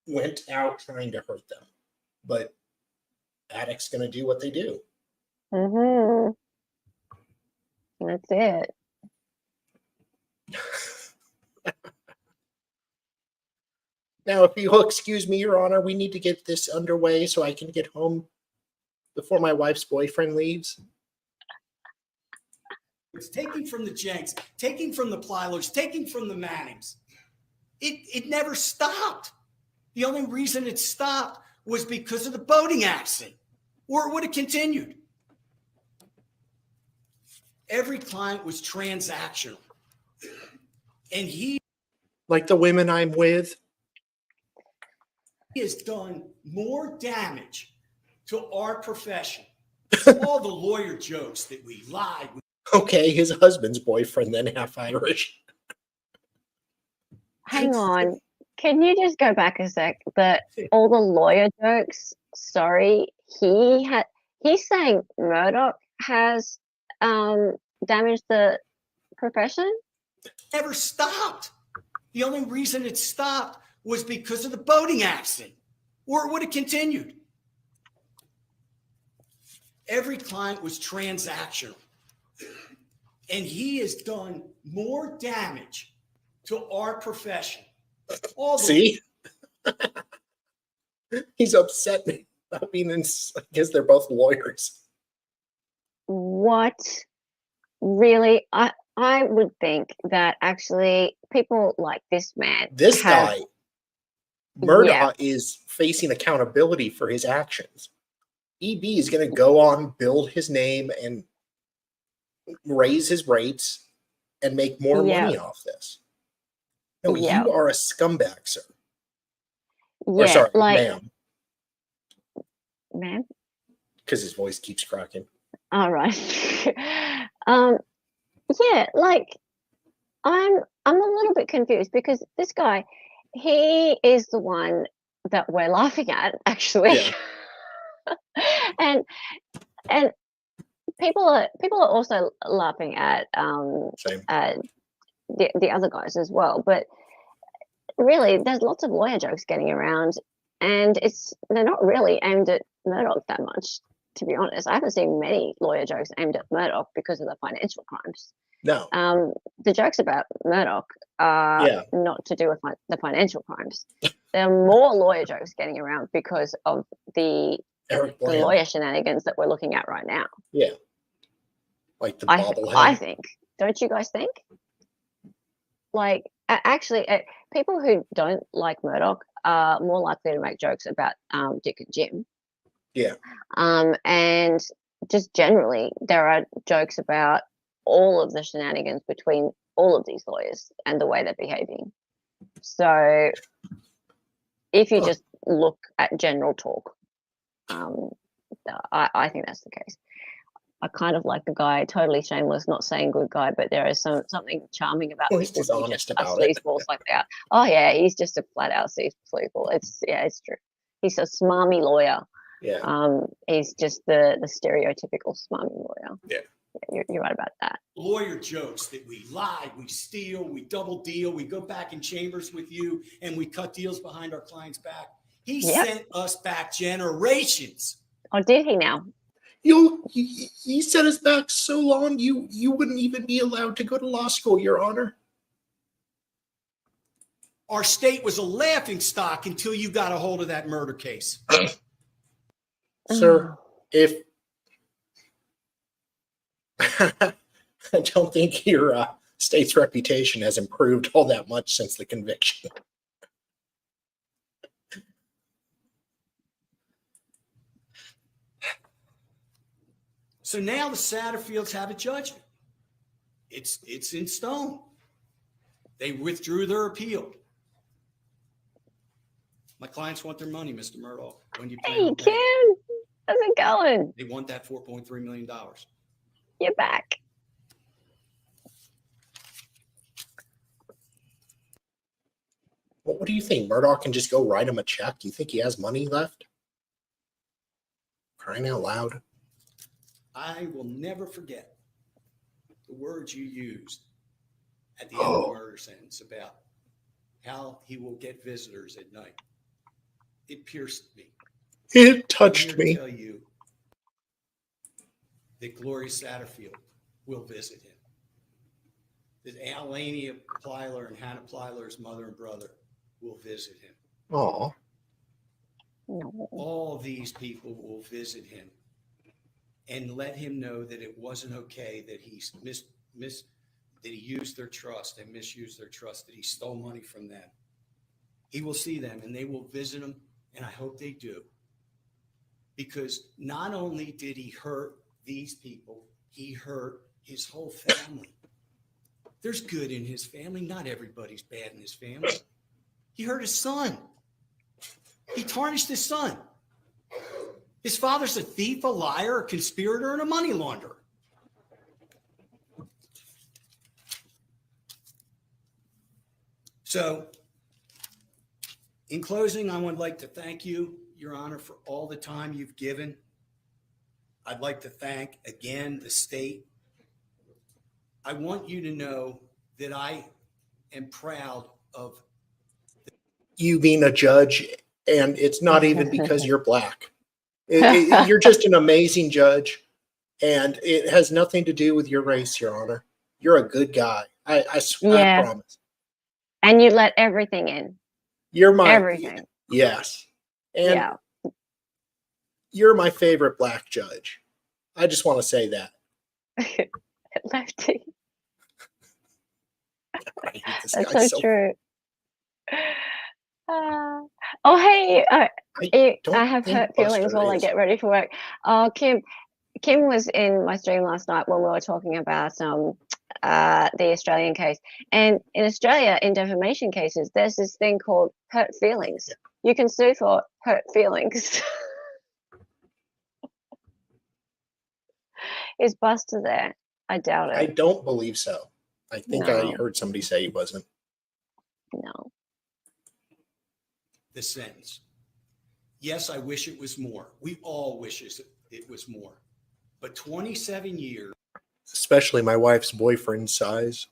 went out trying to hurt them, but addicts gonna do what they do. Mm-hmm. That's it. Now, if you'll excuse me, Your Honor, we need to get this underway so I can get home before my wife's boyfriend leaves. It's taking from the Jenks, taking from the Plylers, taking from the Mannings. It never stopped. The only reason it stopped was because of the boating accident, or it would have continued. Every client was transactional. And he Like the women I'm with. has done more damage to our profession. All the lawyer jokes that we lied. Okay, his husband's boyfriend, then half Irish. Hang on. Can you just go back a sec? All the lawyer jokes. Sorry, he's saying Murdaugh has damaged the profession. Never stopped. The only reason it stopped was because of the boating accident, or it would have continued. Every client was transactional. And he has done more damage to our profession. See? He's upset about being in, I guess they're both lawyers. What? Really? I would think that actually people like this man. This have- guy, Murdaugh, Yeah. is facing accountability for his actions. EB is going to go on, build his name, and raise his rates and make more money off this. No, Yeah. you are a scumbag, sir. Yeah, Or sorry, like ma'am, man. because his voice keeps cracking. All right. Yeah, like I'm a little bit confused because this guy, he is the one that we're laughing at, actually. Yeah. and people are also laughing at Same. the other guys as well. But really, there's lots of lawyer jokes getting around, and they're not really aimed at Murdaugh that much. to be honest, I haven't seen many lawyer jokes aimed at Murdaugh because of the financial crimes. No. The jokes about Murdaugh are Yeah. not to do with the financial crimes. There are more lawyer jokes getting around because of the Eric Bland. lawyer shenanigans that we're looking at right now. Yeah. Like the I bobblehead. think. Don't you guys think? Like, actually, people who don't like Murdaugh are more likely to make jokes about Dick and Jim. Yeah. And just generally, there are jokes about all of the shenanigans between all of these lawyers and the way they're behaving. So if you just look at general talk, I think that's the case. I kind of like the guy, totally shameless, not saying good guy, but there is something charming about Well, he's people just who honest just about bust it. these balls like that. Oh yeah, he's just a flat out sleazeball. It's true. He's a smarmy lawyer. Yeah. He's just the stereotypical smarmy lawyer. Yeah. You're right about that. Lawyer jokes that we lie, we steal, we double deal, we go back in chambers with you, and we cut deals behind our clients' back. He sent us back generations. Oh, did he now? He set us back so long you wouldn't even be allowed to go to law school, Your Honor. Our state was a laughingstock until you got a hold of that murder case. Sir, if I don't think your state's reputation has improved all that much since the conviction. So now the Satterfields have a judgment. It's in stone. They withdrew their appeal. My clients want their money, Mr. Murdaugh. When you plan Hey, on paying Kim, how's it going? They want that $4.3 million. You're back. What do you think? Murdaugh can just go write him a check? Do you think he has money left? Crying out loud. I will never forget the words you used at the end of the murder sentence about how he will get visitors at night. It pierced me. It touched me. I'm here to tell you that Gloria Satterfield will visit him. That Alania Plyler and Hannah Plyler's mother and brother will visit him. Aw. No. All these people will visit him and let him know that it wasn't okay that he that he used their trust and misused their trust, that he stole money from them. He will see them and they will visit him, and I hope they do. Because not only did he hurt these people, he hurt his whole family. There's good in his family. Not everybody's bad in his family. He hurt his son. He tarnished his son. His father's a thief, a liar, a conspirator, and a money launderer. So, in closing, I would like to thank you, Your Honor, for all the time you've given. I'd like to thank, again, the state. I want you to know that I am proud of you being a judge, and it's not even because you're black. You're just an amazing judge, and it has nothing to do with your race, Your Honor. You're a good guy. I promise. And you let everything in. You're my everything. Yes. And you're my favorite black judge. I just want to say that. Lefty. That's so true. Oh, hey, I have hurt feelings while I get ready for work. Kim was in my stream last night when we were talking about the Australian case. And in Australia, in defamation cases, there's this thing called hurt feelings. Yeah. You can sue for hurt feelings. Is Buster there? I doubt it. I don't believe so. I think I heard somebody say he wasn't. No. The sentence. Yes, I wish it was more. We all wish it was more. But 27 years. Especially my wife's boyfriend's size.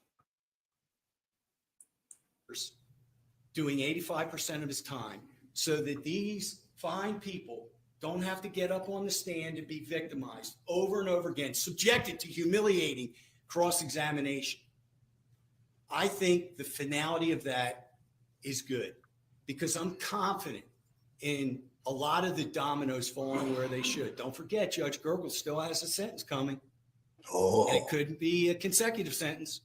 Doing 85% of his time so that these fine people don't have to get up on the stand and be victimized over and over again, subjected to humiliating cross-examination. I think the finality of that is good because I'm confident in a lot of the dominoes falling where they should. Don't forget, Judge Gergel still has a sentence coming. And it couldn't be a consecutive sentence.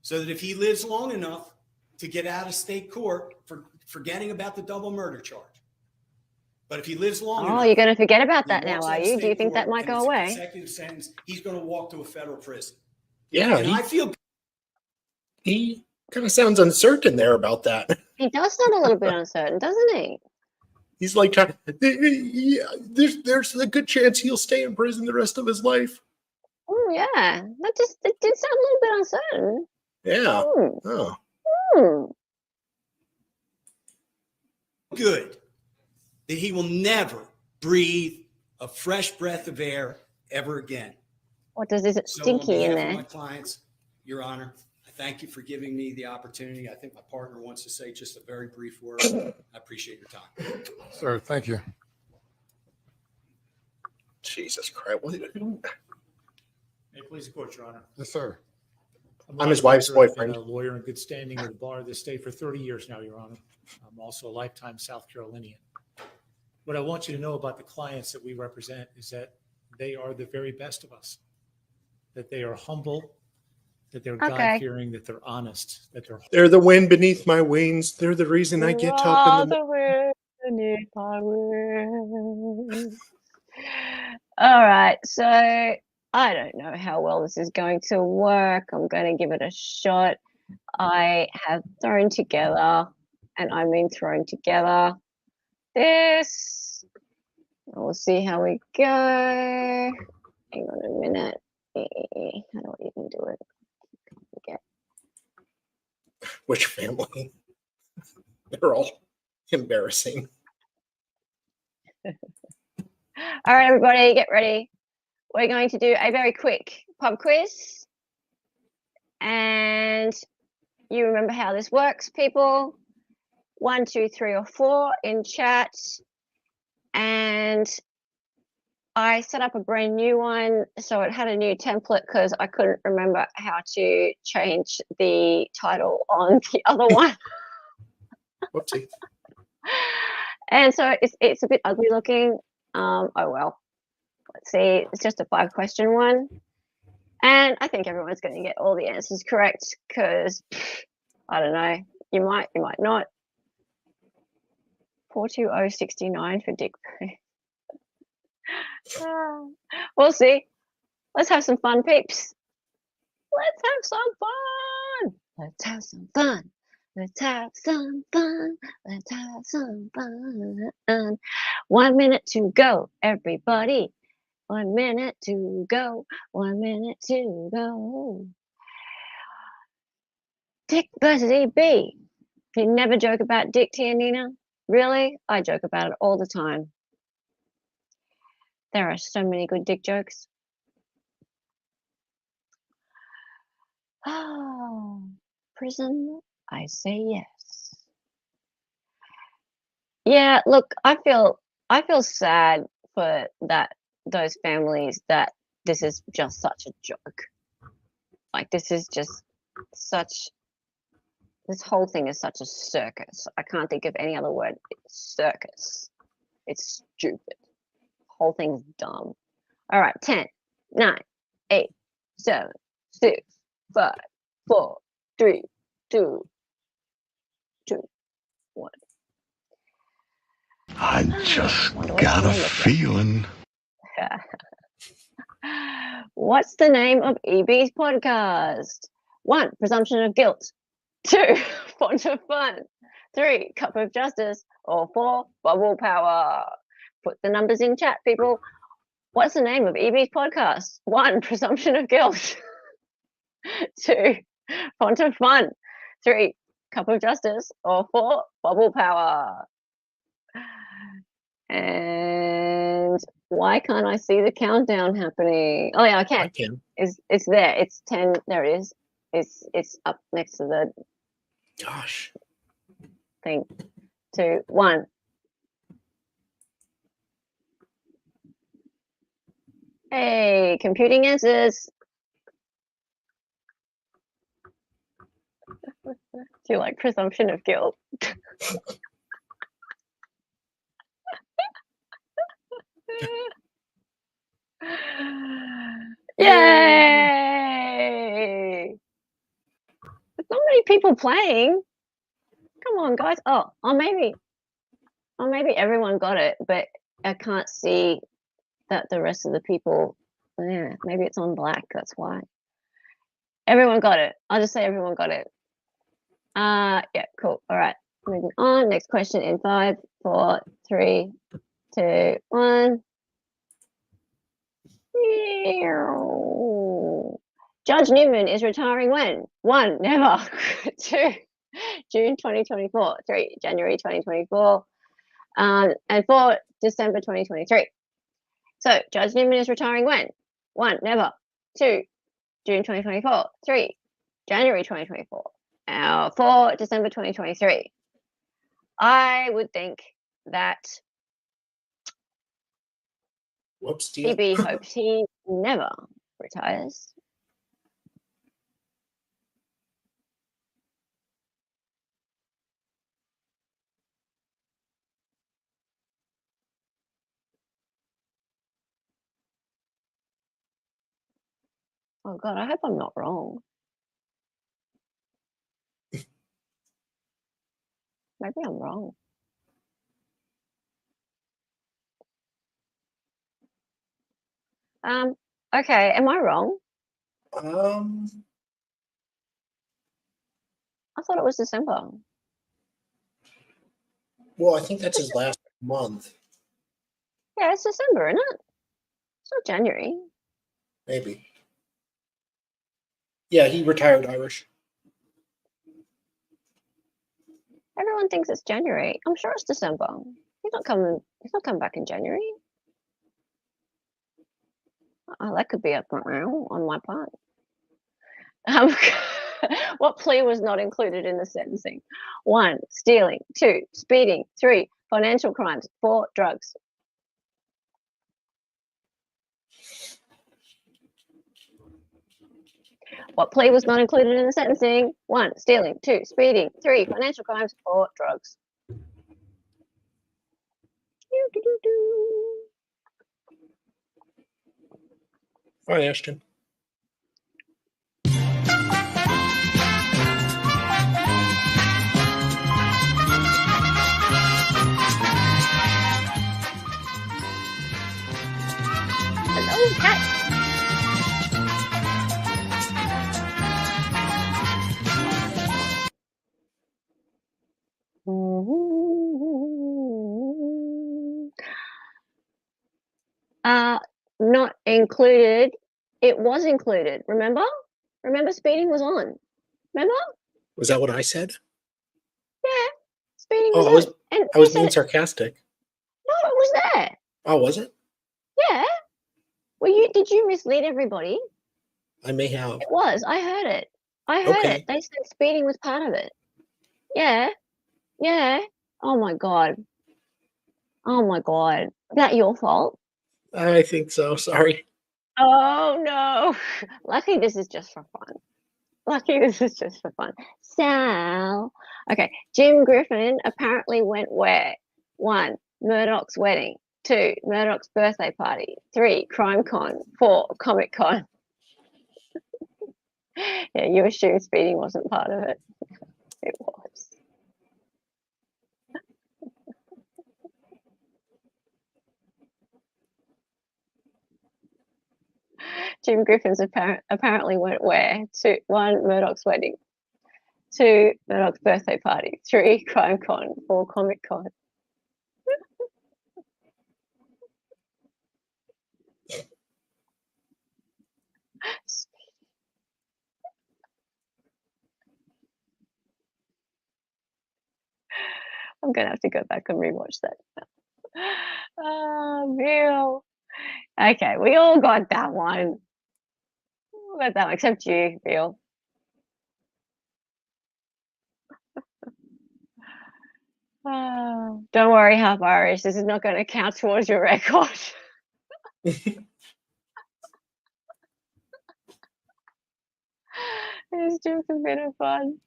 So that if he lives long enough to get out of state court for forgetting about the double murder charge. But if he lives long enough. Oh, you're going to forget about he that now, walks are out of you? Do you state think that court might and go it's a away? consecutive sentence, he's going to walk to a federal prison. Yeah, And I feel he kind of sounds uncertain there about that. He does sound a little bit uncertain, doesn't he? He's like, yeah, there's a good chance he'll stay in prison the rest of his life. Oh, yeah. It did sound a little bit uncertain. Yeah. Hmm. Oh. Hmm. good that he will never breathe a fresh breath of air ever again. What is it stinky in On behalf there? of my clients, Your Honor, I thank you for giving me the opportunity. I think my partner wants to say just a very brief word. I appreciate your time. Sir, thank you. Jesus Christ. May it please the court, Your Honor. Yes, sir. I'm his wife's I've been boyfriend. a lawyer in good standing with the bar of this state for 30 years now, Your Honor. I'm also a lifetime South Carolinian. What I want you to know about the clients that we represent is that they are the very best of us, that they are humble, that they're Okay. God-fearing, that they're honest, that They're the wind beneath my wings. They're the reason I get up in the All right, so I don't know how well this is going to work. I'm going to give it a shot. I have thrown together, and I mean thrown together, this. We'll see how we go. Hang on a minute. How do I even do it? Okay. which family? They're all embarrassing. All right, everybody, get ready. We're going to do a very quick pub quiz. And you remember how this works, people. 1, 2, 3, or 4 in chat. And I set up a brand new one, so it had a new template because I couldn't remember how to change the title on the other one. Whoopsie. And so it's a bit ugly looking. Oh well. Let's see. It's just a 5-question one. And I think everyone's going to get all the answers correct because, I don't know, you might not. 42069 for Dick Poot. We'll see. Let's have some fun, peeps. Let's have some fun. Let's have some fun. Let's have some fun. Let's have some fun. 1 minute to go, everybody. 1 minute to go. 1 minute to go. Dick versus EB. You never joke about Dick, Nina? Really? I joke about it all the time. There are so many good Dick jokes. Oh, prison, I say yes. Yeah, look, I feel sad for those families that this is just such a joke. Like this whole thing is such a circus. I can't think of any other word. It's circus. It's stupid. The whole thing's dumb. All right, 10, 9, 8, 7, 6, 5, 4, 3, 2, 1. I just got a feeling. What's the name of EB's podcast? 1, Presumption of Guilt. 2, Font of Fun. 3, Cup of Justice. Or 4, Bubble Power. Put the numbers in chat, people. What's the name of EB's podcast? 1, Presumption of Guilt. 2, Font of Fun. 3, Cup of Justice. Or 4, Bubble Power. And why can't I see the countdown happening? Oh yeah, I can. I can. It's there. It's 10. There it is. It's up next to the Gosh. thing. 2, 1. Hey, computing answers. Do you like presumption of guilt? Yay! There's not many people playing. Come on, guys. Oh, maybe everyone got it, but I can't see that the rest of the people. Yeah, maybe it's on black. That's why. Everyone got it. I'll just say everyone got it. Yeah, cool. All right, moving on. Next question in 5, 4, 3, 2, 1. Judge Newman is retiring when? 1, never. 2, June 2024. 3, January 2024. And 4, December 2023. So Judge Newman is retiring when? 1, never. 2, June 2024. 3, January 2024. 4, December 2023. I would think that Whoops, EB hopes he never retires. Oh God, I hope I'm not wrong. Maybe I'm wrong. Okay, am I wrong? I thought it was December. Well, I think that's his last month. Yeah, it's December, isn't it? It's not January. Maybe. Yeah, he retired Irish. Everyone thinks it's January. I'm sure it's December. He's not coming back in January. Oh, that could be up on my part. What plea was not included in the sentencing? 1, stealing. 2, speeding. 3, financial crimes. 4, drugs. What plea was not included in the sentencing? 1, stealing. 2, speeding. 3, financial crimes. 4, drugs. Hi, Ashton. Hello, cat. Not included. It was included. Remember? Remember, speeding was on. Remember? Was that what I said? Yeah, speeding Oh, was on. And I was being sarcastic. No, it was there. Oh, was it? Yeah. Did you mislead everybody? I may have. It was. I heard it. I heard it. They said speeding was part of it. Yeah. Yeah. Oh my God. Oh my God. Is that your fault? I think so. Sorry. Oh no. Lucky this is just for fun. Lucky this is just for fun. So, okay. Jim Griffin apparently went where? 1, Murdaugh's wedding. 2, Murdaugh's birthday party. 3, Crime Con. 4, Comic Con. Yeah, you assume speeding wasn't part of it. It was. Jim Griffin's apparently went where? 1, Murdaugh's wedding. 2, Murdaugh's birthday party. 3, Crime Con. 4, Comic Con. I'm gonna have to go back and rewatch that. Oh, Bill. Okay, we all got that one. We got that one, except you, Bill. Oh, don't worry, half Irish. This is not going to count towards your record. It's just a bit of fun.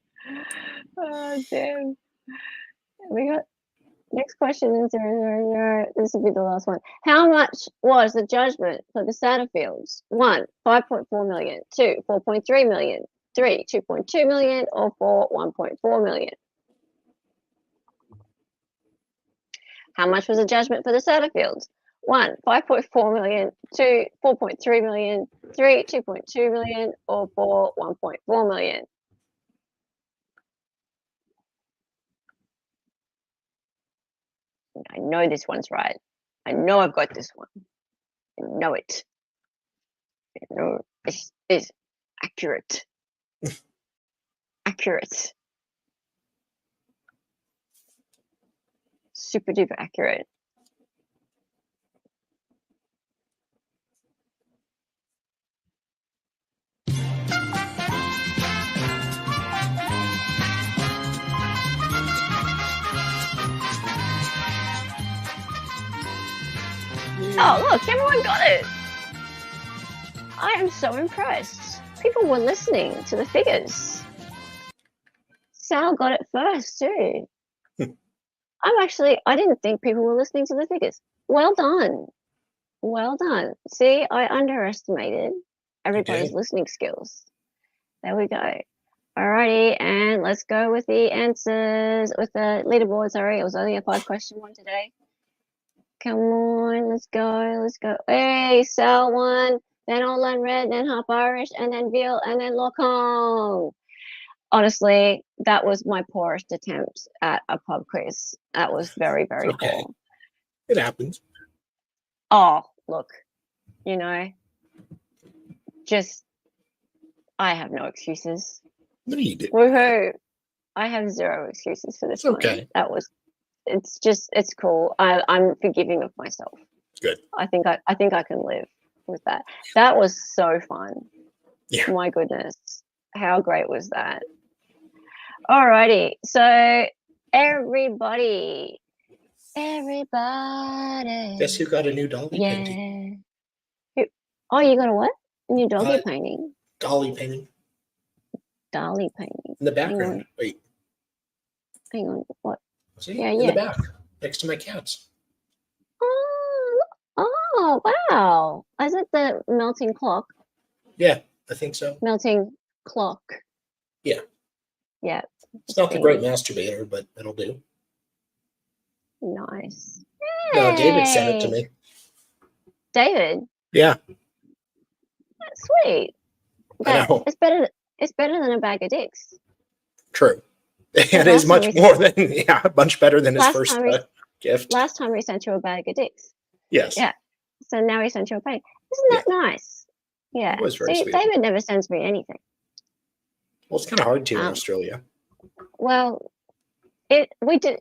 Oh, damn. We got next question is 000. This will be the last one. How much was the judgment for the Satterfields? 1, 5.4 million. 2, 4.3 million. 3, 2.2 million. Or 4, 1.4 million. How much was the judgment for the Satterfields? 1, 5.4 million. 2, 4.3 million. 3, 2.2 million. Or 4, 1.4 million. I know this one's right. I know I've got this one. I know it. I know this is accurate. Accurate. Super duper accurate. Oh, look, everyone got it. I am so impressed. People were listening to the figures. Sal got it first, too. I didn't think people were listening to the figures. Well done. Well done. See, I underestimated everybody's listening skills. There we go. Alrighty, and let's go with the answers, with the leaderboard. Sorry, it was only a 5-question one today. Come on, let's go, let's go. Hey, Sal won, then All Red, then Half Irish, and then Veal, and then Lockong. Honestly, that was my poorest attempt at a pub quiz. That was very, very poor. It happens. Oh, look, you know, just, I have no excuses. No, you did. Woohoo! I have 0 excuses for this one. Okay. That was, it's cool. I'm forgiving of myself. Good. I think I can live with that. That was so fun. Yeah. My goodness, how great was that? Alrighty, so everybody. Guess who got a new Dolly painting? Oh, you got a what? A new doggy painting? Dolly painting. Dolly painting. In the background. Wait. Hang on. What? See? Yeah, in the back, next to my cats. Oh, wow. Is it the melting clock? Yeah, I think so. Melting clock. Yeah. Yeah. It's not the great masturbator, but it'll do. Nice. No, David sent it to me. David? Yeah. That's sweet. I know. It's better than a bag of dicks. True. It is much more than, much better than his first gift. Last time we sent you a bag of dicks. Yes. Yeah. So now he sent you a bag. Isn't that nice? Yeah. It was very sweet. David never sends me anything. Well, it's kind of hard to in Australia. Well, it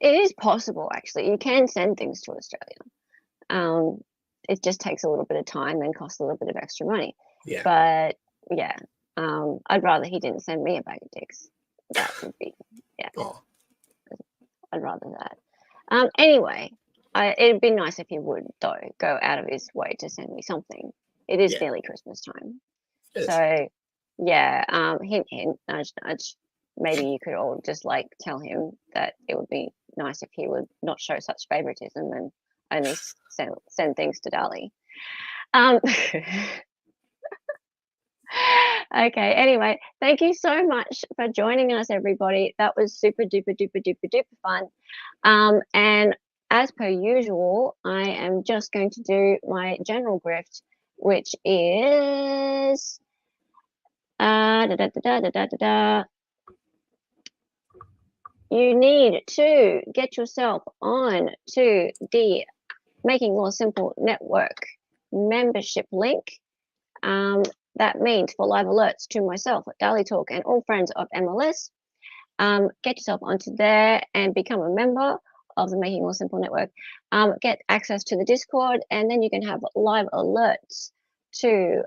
is possible actually. You can send things to Australia. It just takes a little bit of time and costs a little bit of extra money. Yeah. But yeah, I'd rather he didn't send me a bag of dicks. That would be I'd rather that. Anyway, it'd be nice if he would though go out of his way to send me something. It is nearly Christmas time, so yeah. Hint, hint, nudge, nudge. Maybe you could all just like tell him that it would be nice if he would not show such favoritism and only send things to Dali. Okay, anyway, thank you so much for joining us, everybody. That was super duper duper duper duper fun. And as per usual, I am just going to do my general grift, which is you need to get yourself on to the Making Law Simple Network membership link. That means for live alerts to myself at Daily Talk and all friends of MLS. Get yourself onto there and become a member of the Making Law Simple Network. Get access to the Discord, and then you can have live alerts to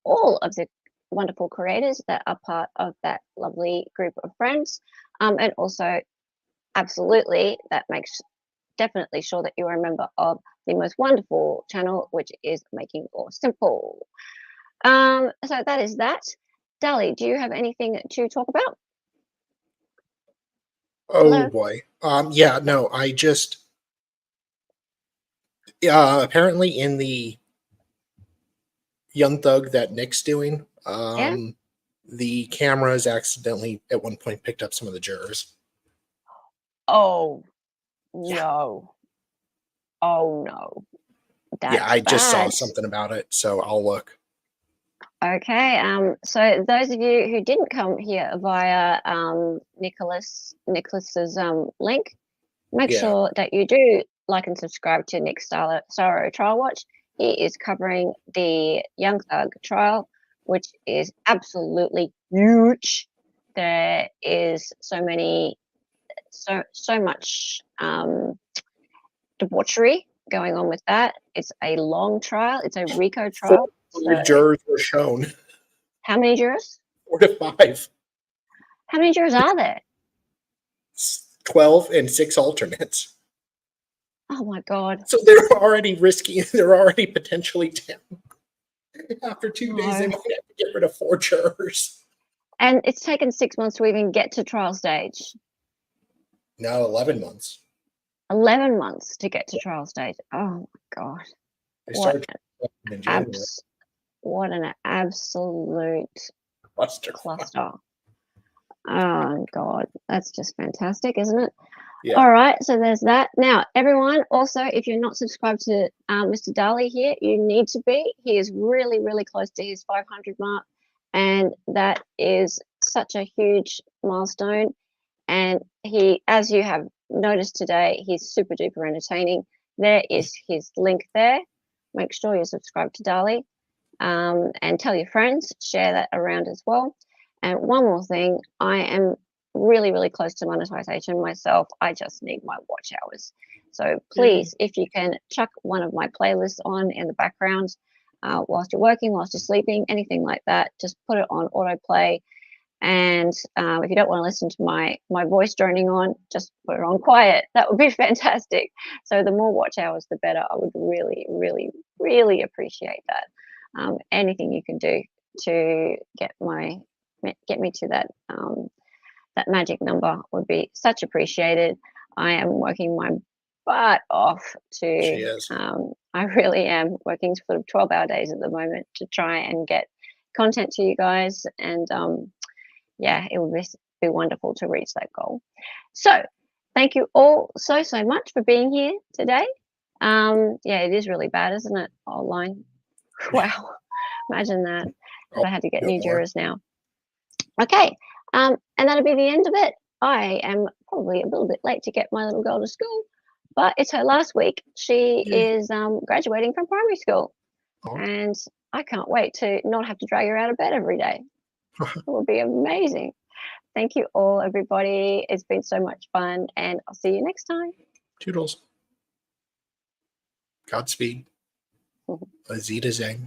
all of the wonderful creators that are part of that lovely group of friends. And also, absolutely, that makes definitely sure that you are a member of the most wonderful channel, which is Making Law Simple. So that is that. Dali, do you have anything to talk about? Oh Hello? boy. Yeah, no, I just apparently in the Young Thug that Nick's doing, the cameras accidentally at one point picked up some of the jurors. Oh, Yeah. no. Oh, no. That's Yeah, I just saw bad. something about it, so I'll look. Okay, so those of you who didn't come here via Nicholas's link, make Yeah. sure that you do like and subscribe to Nick Starro Trial Watch. He is covering the Young Thug trial, which is absolutely huge. There is so much debauchery going on with that. It's a long trial. It's a RICO trial. So Jurors were shown. how many jurors? 4 to 5. How many jurors are there? 12 and 6 alternates. Oh my God. So they're already risky. They're already potentially down. After 2 days, they might have to get rid of 4 jurors. And it's taken 6 months to even get to trial stage. No, 11 months. 11 months to get to trial stage. Oh my God. They started in January. What an absolute Cluster. Oh God, that's just fantastic, isn't it? Yeah. All right, so there's that. Now, everyone, also, if you're not subscribed to Mr. Dali here, you need to be. He is really, really close to his 500 mark, and that is such a huge milestone. And he, as you have noticed today, he's super duper entertaining. There is his link there. Make sure you subscribe to Dali. And tell your friends, share that around as well. And one more thing, I am really, really close to monetization myself. I just need my watch hours. So please, if you can chuck one of my playlists on in the background whilst you're working, whilst you're sleeping, anything like that, just put it on autoplay. And if you don't want to listen to my voice droning on, just put it on quiet. That would be fantastic. So the more watch hours, the better. I would really, really, really appreciate that. Anything you can do to get me to that that magic number would be such appreciated. I am working my butt off to. She is. I really am working sort of 12-hour days at the moment to try and get content to you guys, and yeah, it would be wonderful to reach that goal. So thank you all so much for being here today. Yeah, it is really bad, isn't it? Online. Wow, imagine that. I had to get new jurors now. Okay, and that'll be the end of it. I am probably a little bit late to get my little girl to school, but it's her last week. She is graduating from primary school, and I can't wait to not have to drag her out of bed every day. It will be amazing. Thank you all, everybody. It's been so much fun, and I'll see you next time. Toodles. Godspeed. Azita Zang.